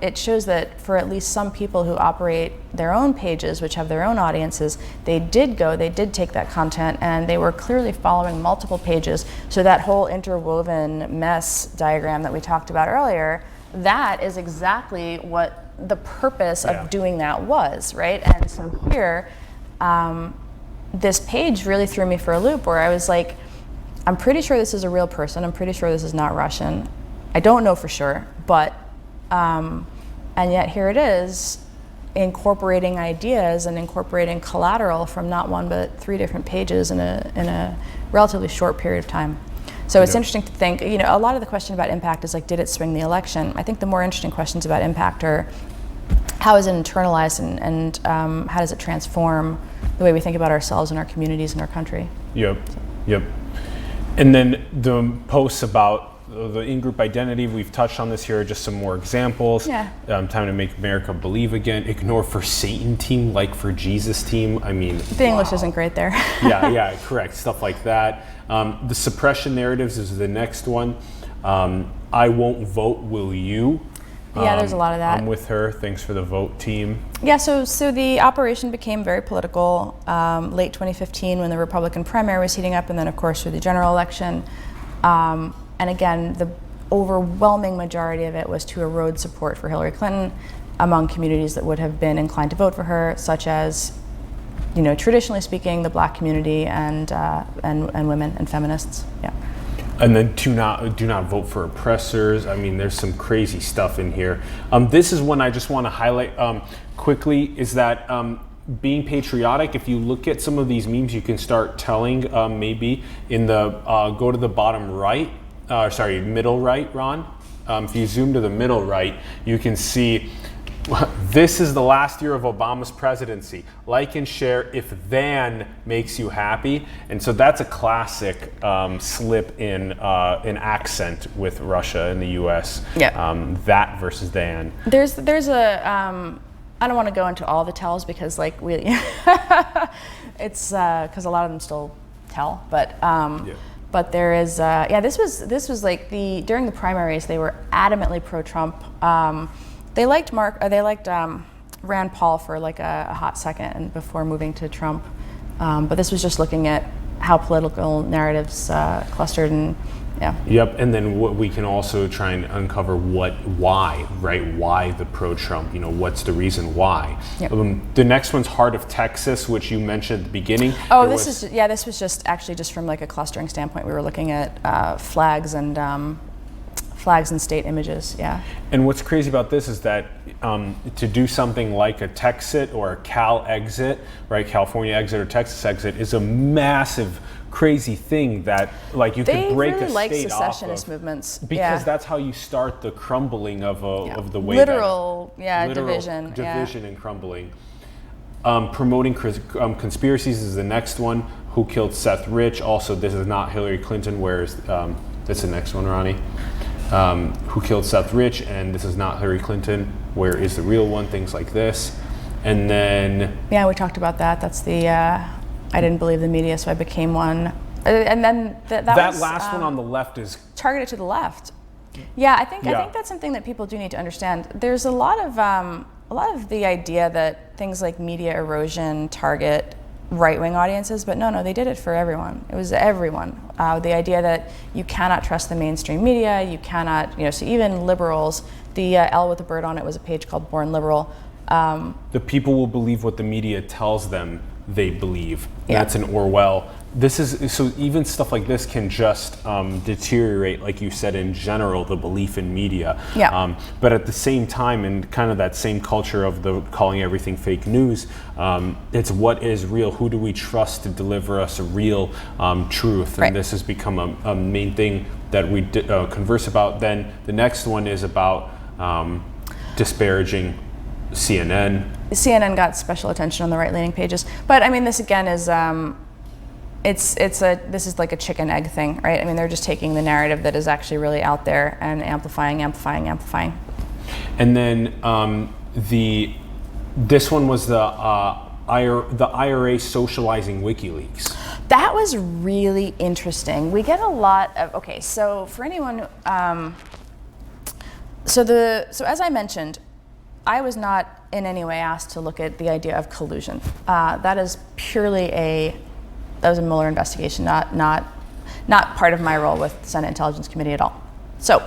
it shows that for at least some people who operate their own pages, which have their own audiences, they did take that content and they were clearly following multiple pages. So that whole interwoven mess diagram that we talked about earlier, that is exactly what the purpose of doing that was, right? And so here, this page really threw me for a loop where I was like, I'm pretty sure this is a real person. I'm pretty sure this is not Russian. I don't know for sure, but and yet here it is, incorporating ideas and incorporating collateral from not 1 but 3 different pages in a relatively short period of time. So it's interesting to think, a lot of the question about impact is like, did it swing the election? I think the more interesting questions about impact are, how is it internalized and how does it transform the way we think about ourselves and our communities and our country? Yep. And then the posts about the in-group identity, we've touched on this here, just some more examples. Time to make America believe again. Ignore for Satan team, like for Jesus team. I mean, the English isn't great there. yeah, correct. Stuff like that. The suppression narratives is the next one. I won't vote, will you? Yeah, there's a lot of that. I'm with her. Thanks for the vote, team. Yeah, so the operation became very political late 2015 when the Republican primary was heating up, and then, of course, through the general election. And again, the overwhelming majority of it was to erode support for Hillary Clinton among communities that would have been inclined to vote for her, such as, traditionally speaking, the Black community and women and feminists. Yeah. And then do not vote for oppressors. I mean, there's some crazy stuff in here. This is one I just want to highlight quickly, is that being patriotic, if you look at some of these memes, you can start telling maybe in the, go to the bottom right, middle right, Ron. If you zoom to the middle right, you can see this is the last year of Obama's presidency. Like and share if then makes you happy. And so that's a classic slip in accent with Russia and the US. Yeah. That versus then. There's a, I don't want to go into all the tells because it's because a lot of them still tell, but but there is this was like during the primaries they were adamantly pro-Trump. They liked Rand Paul for like a hot second and before moving to Trump. But this was just looking at how political narratives clustered and yeah. Yep, and then what we can also try and uncover why, right? Why the pro-Trump? What's the reason why? Yep. The next one's Heart of Texas, which you mentioned at the beginning. Oh, this was just actually just from like a clustering standpoint. We were looking at flags and state images. Yeah. And what's crazy about this is that to do something like a Texit or a Cal exit, right? California exit or Texas exit is a massive, crazy thing that like you could break really a like state secessionist off of, movements because that's how you start the crumbling of the way literal division and crumbling. Promoting conspiracies is the next one. Who killed Seth Rich? Also, this is not Hillary Clinton. Where's that's the next one, Ronnie? Who killed Seth Rich? And this is not Hillary Clinton. Where is the real one? Things like this, and then we talked about that. That's the. I didn't believe the media, so I became one. And then that last one on the left is targeted to the left. Yeah, I think that's something that people do need to understand. There's a lot of the idea that things like media erosion target right-wing audiences, but no, they did it for everyone. It was everyone. The idea that you cannot trust the mainstream media, you cannot, so even liberals. The L with the bird on it was a page called Born Liberal. The people will believe what the media tells them they believe. Yeah. That's an Orwell. This is so even stuff like this can just deteriorate, like you said, in general, the belief in media. Yeah. But at the same time, in kind of that same culture of the calling everything fake news, it's what is real. Who do we trust to deliver us a real truth? And this has become a main thing that we converse about. Then the next one is about disparaging CNN. CNN got special attention on the right-leaning pages, but I mean, this again is this is like a chicken egg thing, right? I mean, they're just taking the narrative that is actually really out there and amplifying. And then this one was the IRA socializing WikiLeaks. That was really interesting. We get a lot of So for anyone, so as I mentioned, I was not in any way asked to look at the idea of collusion. That is purely that was a Mueller investigation, not part of my role with the Senate Intelligence Committee at all. So,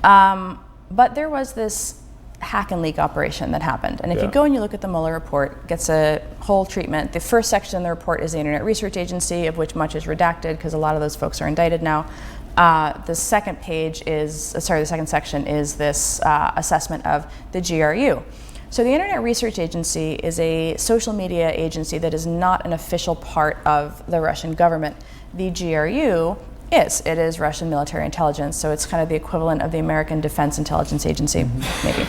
but there was this hack and leak operation that happened. And if you go and you look at the Mueller report, it gets a whole treatment. The first section of the report is the Internet Research Agency, of which much is redacted because a lot of those folks are indicted now. The second section is this assessment of the GRU. So the Internet Research Agency is a social media agency that is not an official part of the Russian government. The GRU it is Russian military intelligence, so it's kind of the equivalent of the American Defense Intelligence Agency, maybe.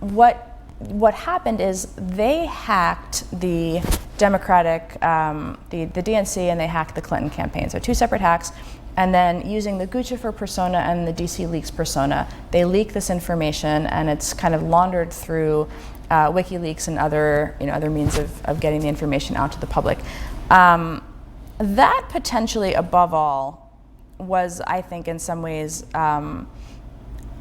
What happened is they hacked the Democratic, the DNC, and they hacked the Clinton campaign. So two separate hacks. And then using the Guccifer persona and the DC Leaks persona, they leak this information, and it's kind of laundered through WikiLeaks and other means of getting the information out to the public. That potentially, above all, was, I think, in some ways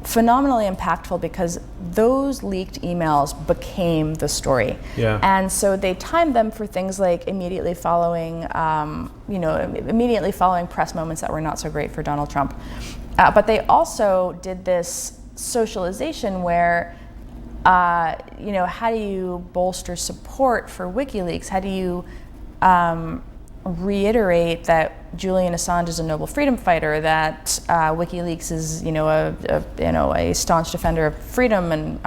phenomenally impactful because those leaked emails became the story. Yeah. And so they timed them for things like immediately following press moments that were not so great for Donald Trump. But they also did this socialization where, how do you bolster support for WikiLeaks? How do you reiterate that Julian Assange is a noble freedom fighter, that WikiLeaks is, a staunch defender of freedom, and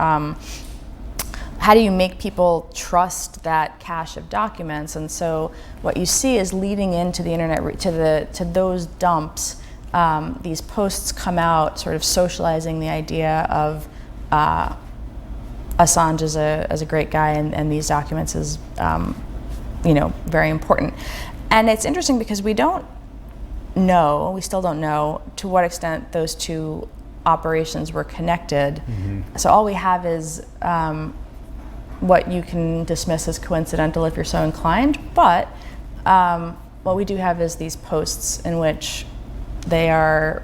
how do you make people trust that cache of documents? And so what you see is leading into the internet, to those dumps, these posts come out, sort of socializing the idea of Assange as a great guy, and these documents is, very important. And it's interesting because we still don't know to what extent those two operations were connected. Mm-hmm. So all we have is what you can dismiss as coincidental if you're so inclined, but what we do have is these posts in which they are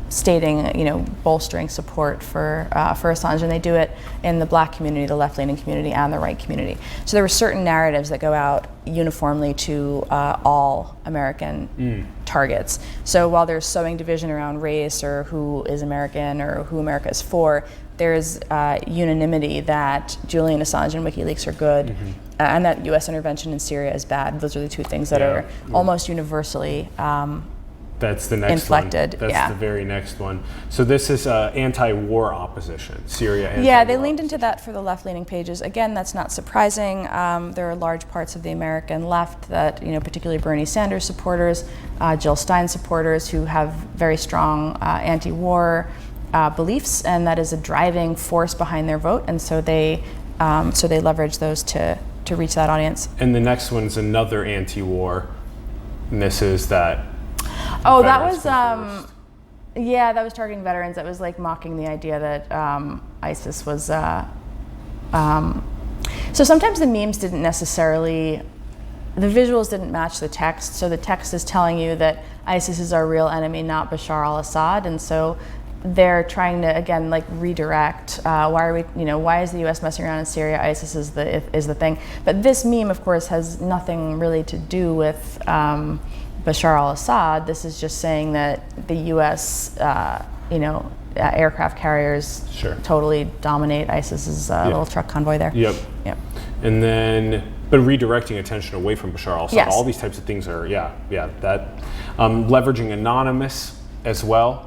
stating, bolstering support for Assange, and they do it in the black community, the left-leaning community, and the right community. So there were certain narratives that go out uniformly to all American targets. So while there's sowing division around race or who is American or who America is for, there's unanimity that Julian Assange and WikiLeaks are good, and that U.S. intervention in Syria is bad. Those are the two things that are almost universally that's the next inflected. one. That's the very next one. So this is anti-war opposition, Syria anti-war Yeah, they leaned opposition. into that for the left-leaning pages. Again, that's not surprising. There are large parts of the American left that, particularly Bernie Sanders supporters, Jill Stein supporters, who have very strong anti-war beliefs, and that is a driving force behind their vote. And so they leverage those to reach that audience. And the next one is another anti-war, and this is that. Oh, that was that was targeting veterans. That was like mocking the idea that ISIS was. So sometimes the memes didn't necessarily, the visuals didn't match the text. So the text is telling you that ISIS is our real enemy, not Bashar al-Assad, and so they're trying to again redirect. Why is the U.S. messing around in Syria? ISIS is the thing. But this meme, of course, has nothing really to do with Bashar al-Assad. This is just saying that the U.S. Aircraft carriers totally dominate ISIS's little truck convoy there. Yep. And then, but redirecting attention away from Bashar al-Assad. Yes. All these types of things are that leveraging Anonymous as well.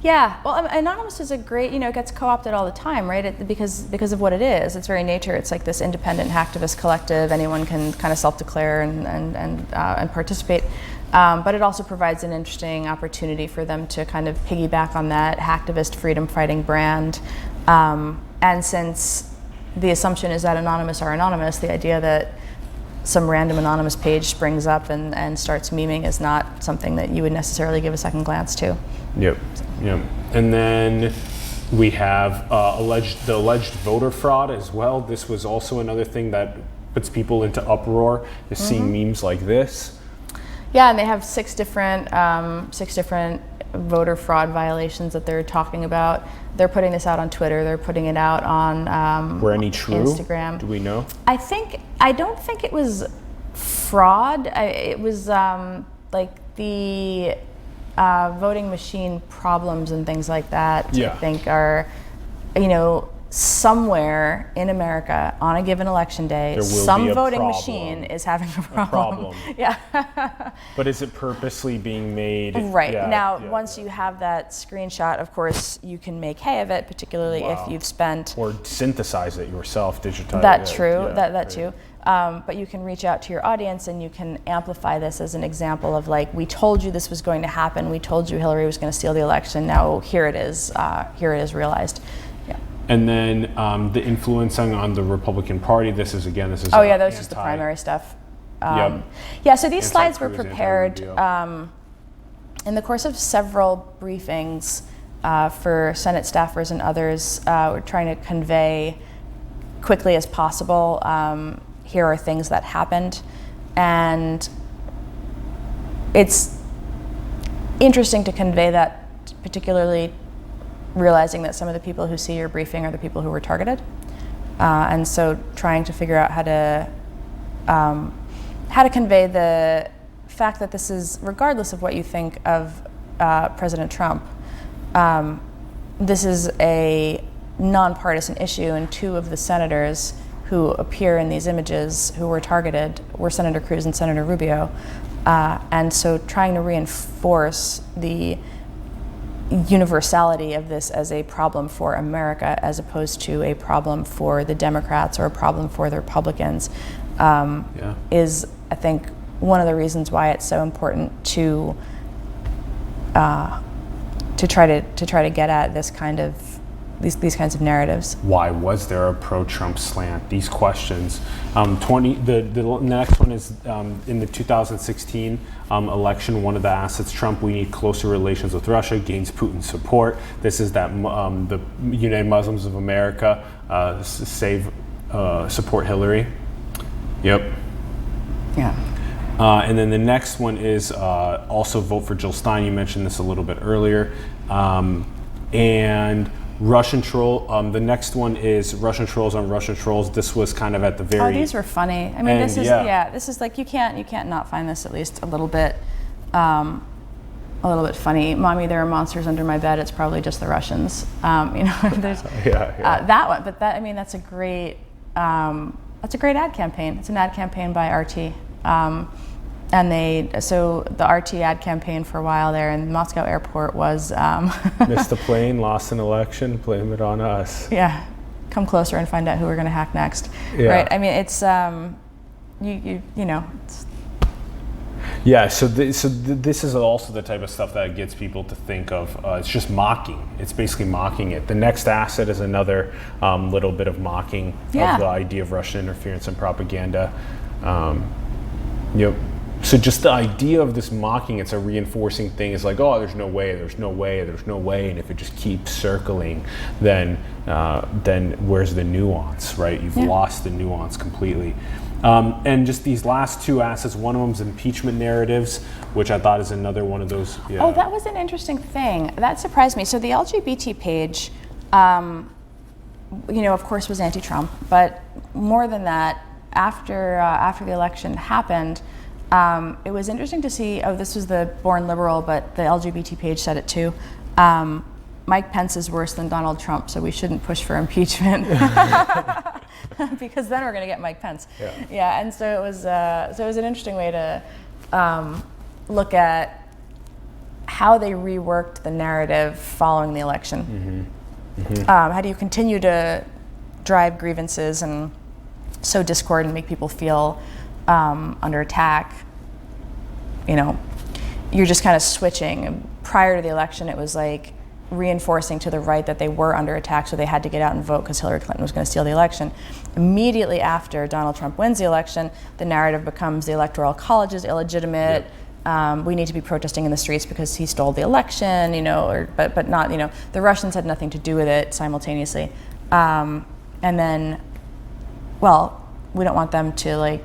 Yeah, well, Anonymous is a great, it gets co-opted all the time, right? Because of what it is, its very nature. It's like this independent hacktivist collective. Anyone can kind of self-declare and participate, but it also provides an interesting opportunity for them to kind of piggyback on that hacktivist freedom-fighting brand. And since the assumption is that Anonymous are anonymous, the idea that some random anonymous page springs up and starts memeing is not something that you would necessarily give a second glance to. Yep. And then we have the alleged voter fraud as well. This was also another thing that puts people into uproar, is seeing memes like this. Yeah, and they have six different voter fraud violations that they're talking about. They're putting this out on Twitter. They're putting it out on Were any true? Instagram. Do we know? I don't think it was fraud. It was like the voting machine problems and things like that. I think are, somewhere in America on a given election day, some voting machine is having a problem. Yeah. But is it purposely being made? Right. Once you have that screenshot, of course, you can make hay of it, particularly if you've spent... Or synthesize it yourself, digitize That's it. true, that too. But you can reach out to your audience and you can amplify this as an example of we told you this was going to happen. We told you Hillary was going to steal the election. Now here it is realized. And then the influencing on the Republican Party. This is that was just the primary stuff. So these slides were prepared in the course of several briefings for Senate staffers and others. We're trying to convey quickly as possible. Here are things that happened, and it's interesting to convey that, particularly realizing that some of the people who see your briefing are the people who were targeted, and so trying to figure out how to convey the fact that this is, regardless of what you think of President Trump, this is a nonpartisan issue, and two of the senators who appear in these images who were targeted were Senator Cruz and Senator Rubio, and so trying to reinforce the universality of this as a problem for America as opposed to a problem for the Democrats or a problem for the Republicans is, I think, one of the reasons why it's so important to try to get at this kind of these kinds of narratives. Why was there a pro-Trump slant? These questions. The next one is in the 2016 election. One of the assets, Trump, we need closer relations with Russia, gains Putin's support. This is that the United Muslims of America support Hillary. Yep. Yeah. And then the next one is also vote for Jill Stein. You mentioned this a little bit earlier. And Russian troll. The next one is Russian trolls on Russian trolls. This was kind of at the very. Oh, these were funny. I mean, end, this is this is like you can't not find this at least a little bit funny. Mommy, there are monsters under my bed. It's probably just the Russians. There's that one. But that's a great ad campaign. It's an ad campaign by RT. And the RT ad campaign for a while there in Moscow airport was missed the plane, lost an election, blame it on us. Yeah, come closer and find out who we're going to hack next. Yeah. Right. I mean, it's It's, yeah. So this is also the type of stuff that gets people to think of. It's just mocking. It's basically mocking it. The next asset is another little bit of mocking of the idea of Russian interference and propaganda. So just the idea of this mocking, it's a reinforcing thing. It's like, oh, there's no way, there's no way, there's no way. And if it just keeps circling, then where's the nuance, right? You've lost the nuance completely. And just these last two assets, one of them is impeachment narratives, which I thought is another one of those. Yeah. Oh, that was an interesting thing. That surprised me. So the LGBT page, of course, was anti-Trump. But more than that, after the election happened, it was interesting to see, this was the Born Liberal, but the LGBT page said it too. Mike Pence is worse than Donald Trump, so we shouldn't push for impeachment. Because then we're going to get Mike Pence. Yeah, and so it was an interesting way to look at how they reworked the narrative following the election. How do you continue to drive grievances and sow discord and make people feel under attack? You're just kind of switching. Prior to the election, it was like reinforcing to the right that they were under attack, so they had to get out and vote because Hillary Clinton was going to steal the election. Immediately after Donald Trump wins the election, the narrative becomes the Electoral College is illegitimate. We need to be protesting in the streets because he stole the election, but not, the Russians had nothing to do with it simultaneously. And then, we don't want them to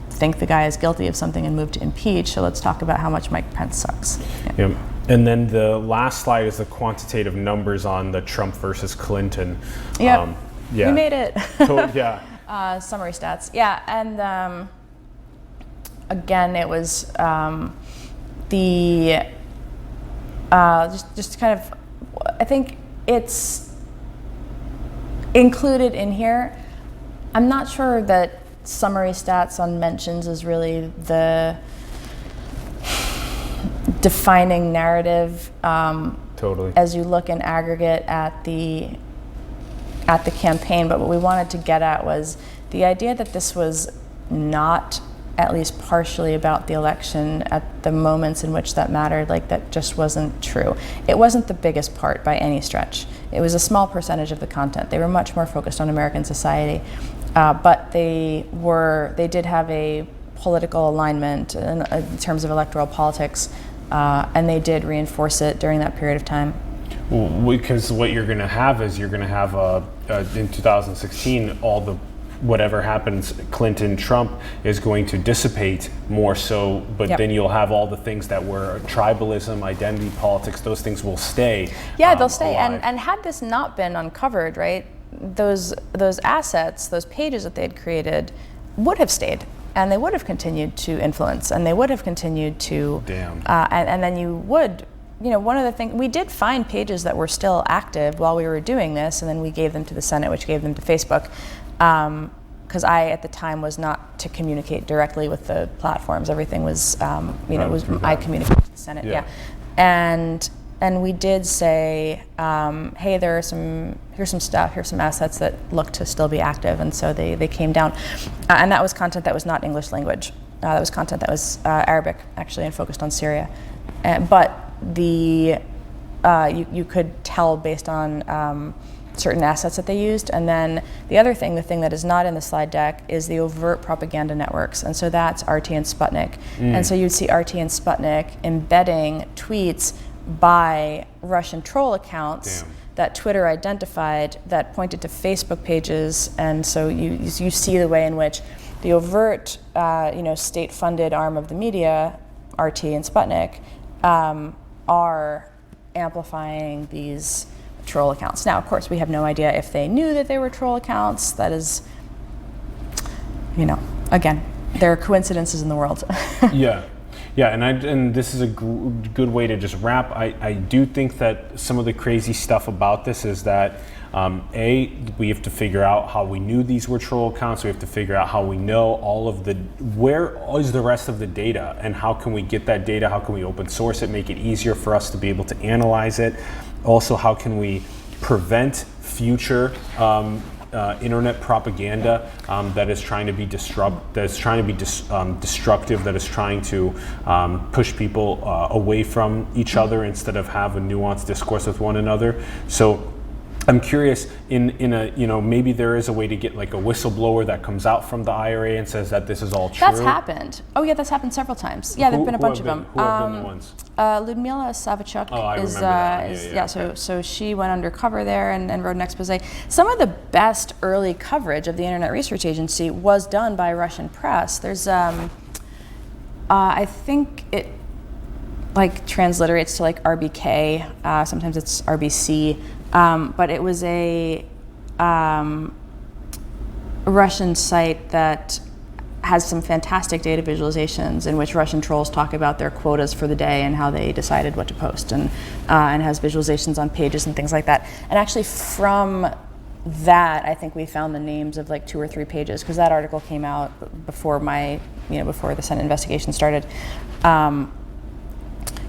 think the guy is guilty of something and move to impeach, so let's talk about how much Mike Pence sucks. Yeah. And then the last slide is the quantitative numbers on the Trump versus Clinton. We made it. Summary stats. Yeah, and again, it was just kind of, I think it's included in here. I'm not sure that summary stats on mentions is really the defining narrative. Totally. As you look in aggregate at the campaign, but what we wanted to get at was the idea that this was not at least partially about the election at the moments in which that mattered, that just wasn't true. It wasn't the biggest part by any stretch. It was a small percentage of the content. They were much more focused on American society, but they did have a political alignment in terms of electoral politics, and they did reinforce it during that period of time. Well, because what you're going to have is in 2016, all the whatever happens, Clinton, Trump is going to dissipate more so, but then you'll have all the things that were tribalism, identity politics, those things will stay. Yeah, they'll stay. Alive. And had this not been uncovered, right, those assets, those pages that they had created would have stayed. And they would have continued to influence, and they would have continued to. And then you would, one of the things, we did find pages that were still active while we were doing this, and then we gave them to the Senate, which gave them to Facebook. Because I, at the time, was not to communicate directly with the platforms. Everything was, I communicated to the Senate. Yeah. And we did say, hey, here's some stuff, here's some assets that look to still be active, and so they came down. And that was content that was not English language. That was content that was Arabic, actually, and focused on Syria. But you could tell based on certain assets that they used. And then the other thing, the thing that is not in the slide deck, is the overt propaganda networks. And so that's RT and Sputnik. And so you'd see RT and Sputnik embedding tweets by Russian troll accounts that Twitter identified that pointed to Facebook pages. And so you see the way in which the overt, state-funded arm of the media, RT and Sputnik, are amplifying these troll accounts. Now, of course, we have no idea if they knew that they were troll accounts. That is, again, there are coincidences in the world. Yeah, and this is a good way to just wrap. I do think that some of the crazy stuff about this is that we have to figure out how we knew these were troll accounts. We have to figure out how we know where is the rest of the data, and how can we get that data? How can we open source it, make it easier for us to be able to analyze it? Also, how can we prevent future internet propaganda that is trying to be destructive, that is trying to push people away from each other instead of have a nuanced discourse with one another. So I'm curious, maybe there is a way to get like a whistleblower that comes out from the IRA and says that this is all true. That's happened. Oh yeah, that's happened several times. Yeah, there've been a bunch of them. Who have been the ones? Ludmila Savachuk remember that. So she went undercover there and wrote an expose. Some of the best early coverage of the Internet Research Agency was done by Russian press. There's, I think it transliterates to like RBK. Sometimes it's RBC. But it was a Russian site that has some fantastic data visualizations in which Russian trolls talk about their quotas for the day and how they decided what to post, and has visualizations on pages and things like that. And actually from that, I think we found the names of like 2 or 3 pages, because that article came out before before the Senate investigation started.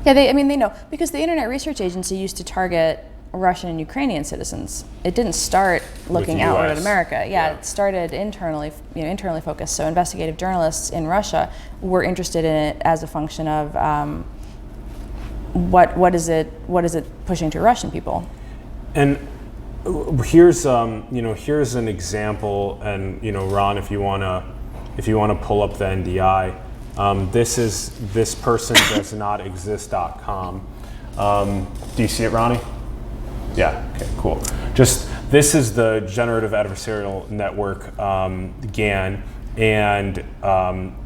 They know, because the Internet Research Agency used to target Russian and Ukrainian citizens. It didn't start looking outward at America. It started internally focused. So investigative journalists in Russia were interested in it as a function of what is it pushing to Russian people. And here's an example. And Ron, if you wanna pull up the NDI, this is thispersondoesnotexist.com. Do you see it, Ronnie? Yeah, okay, cool. This is the generative adversarial network, GAN, and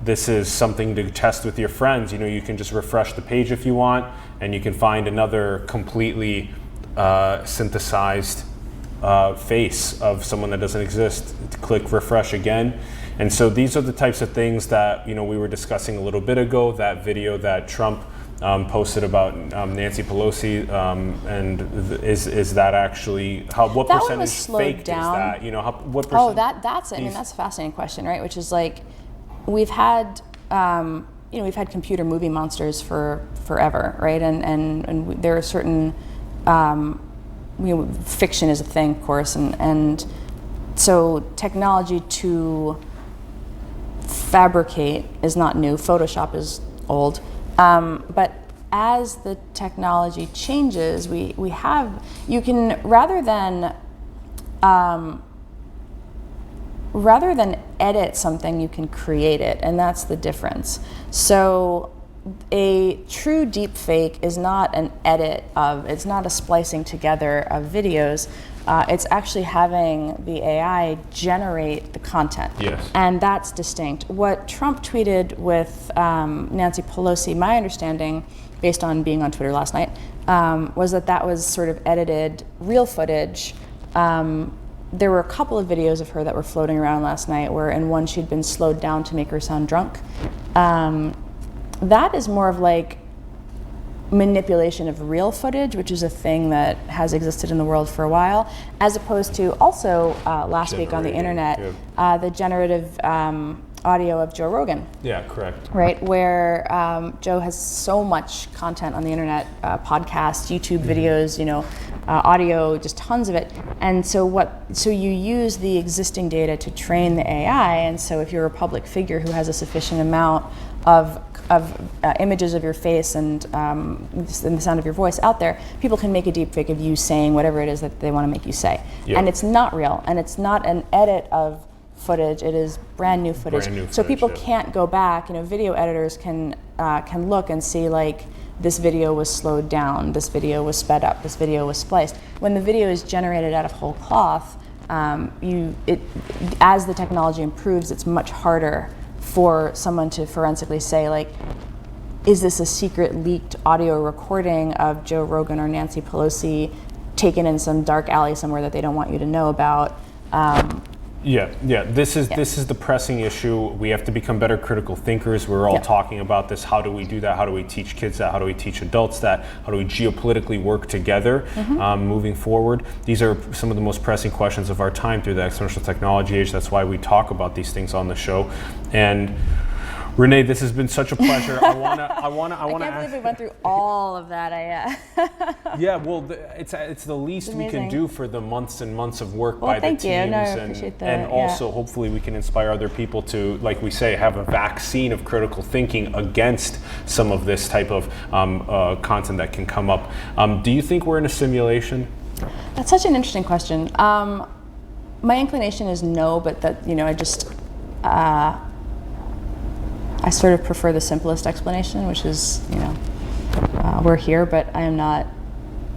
this is something to test with your friends. You can just refresh the page if you want, and you can find another completely synthesized face of someone that doesn't exist. Click refresh again. And so these are the types of things that we were discussing a little bit ago, that video that Trump posted about Nancy Pelosi, and is that actually what that percentage faked down. is that? What percent? That's a fascinating question, right? Which is like, we've had computer movie monsters for forever, right? And there are certain fiction is a thing, of course, and so technology to fabricate is not new. Photoshop is old. But as the technology changes, you can, rather than edit something, you can create it, and that's the difference. So a true deep fake is not an edit it's not a splicing together of videos. It's actually having the AI generate the content. Yes. And that's distinct. What Trump tweeted with Nancy Pelosi, my understanding, based on being on Twitter last night, was that was sort of edited real footage. There were a couple of videos of her that were floating around last night where in one she'd been slowed down to make her sound drunk. That is more of like manipulation of real footage, which is a thing that has existed in the world for a while, as opposed to also last week on the internet, the generative audio of Joe Rogan. Yeah, correct. Right, where Joe has so much content on the internet, podcasts, YouTube videos, audio, just tons of it. And so you use the existing data to train the AI, and so if you're a public figure who has a sufficient amount of images of your face and the sound of your voice out there, people can make a deep fake of you saying whatever it is that they want to make you say. Yep. And it's not real, and it's not an edit of footage, it is brand new footage. So people can't go back, video editors can look and see like, this video was slowed down, this video was sped up, this video was spliced. When the video is generated out of whole cloth, As the technology improves, it's much harder for someone to forensically say, like, is this a secret leaked audio recording of Joe Rogan or Nancy Pelosi taken in some dark alley somewhere that they don't want you to know about? This is the pressing issue. We have to become better critical thinkers. We're all talking about this. How do we do that? How do we teach kids that? How do we teach adults that? How do we geopolitically work together moving forward? These are some of the most pressing questions of our time through the exponential technology age. That's why we talk about these things on the show. And Renée, this has been such a pleasure. I can't believe we went through all of that. Yeah, well, it's the least we can do for the months and months of work by the thank teams, you. No, I appreciate that. And also hopefully we can inspire other people to, like we say, have a vaccine of critical thinking against some of this type of content that can come up. Do you think we're in a simulation? That's such an interesting question. My inclination is no, but that I sort of prefer the simplest explanation, which is, we're here, but I am not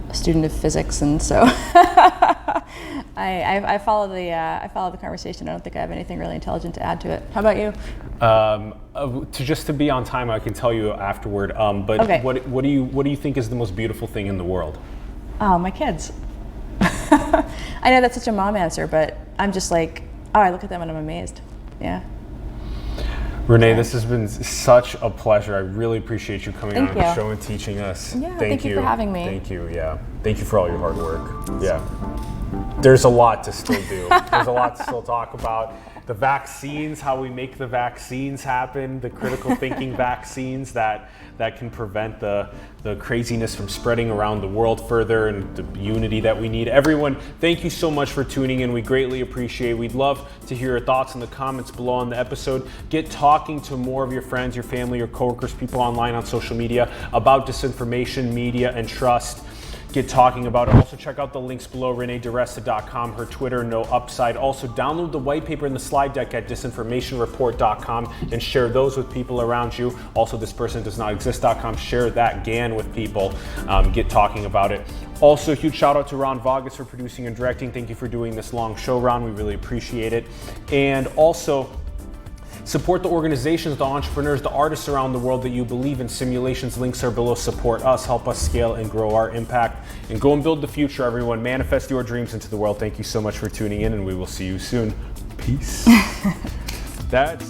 a student of physics, and so I follow the conversation. I don't think I have anything really intelligent to add to it. How about you? To be on time, I can tell you afterward. But okay. What do you think is the most beautiful thing in the world? Oh, my kids. I know that's such a mom answer, but I'm just like, I look at them and I'm amazed. Yeah. Renée, this has been such a pleasure. I really appreciate you coming on the show and teaching us. Yeah, thank you for having me. Thank you, yeah. Thank you for all your hard work. Yeah. There's a lot to still do. There's a lot to still talk about. The vaccines, how we make the vaccines happen, the critical thinking vaccines that can prevent the craziness from spreading around the world further, and the unity that we need. Everyone, thank you so much for tuning in. We greatly appreciate it. We'd love to hear your thoughts in the comments below on the episode. Get talking to more of your friends, your family, your coworkers, people online on social media about disinformation, media, and trust. Get talking about it. Also check out the links below, RenéDiResta.com, her Twitter, No Upside. Also download the white paper and the slide deck at disinformationreport.com and share those with people around you. Also, thispersondoesnotexist.com, share that GAN with people. Get talking about it. Also, a huge shout out to Ron Vargas for producing and directing. Thank you for doing this long show, Ron. We really appreciate it. And also, support the organizations, the entrepreneurs, the artists around the world that you believe in. Simulations links are below. Support us, help us scale and grow our impact. And go and build the future, everyone. Manifest your dreams into the world. Thank you so much for tuning in, and we will see you soon. Peace. That's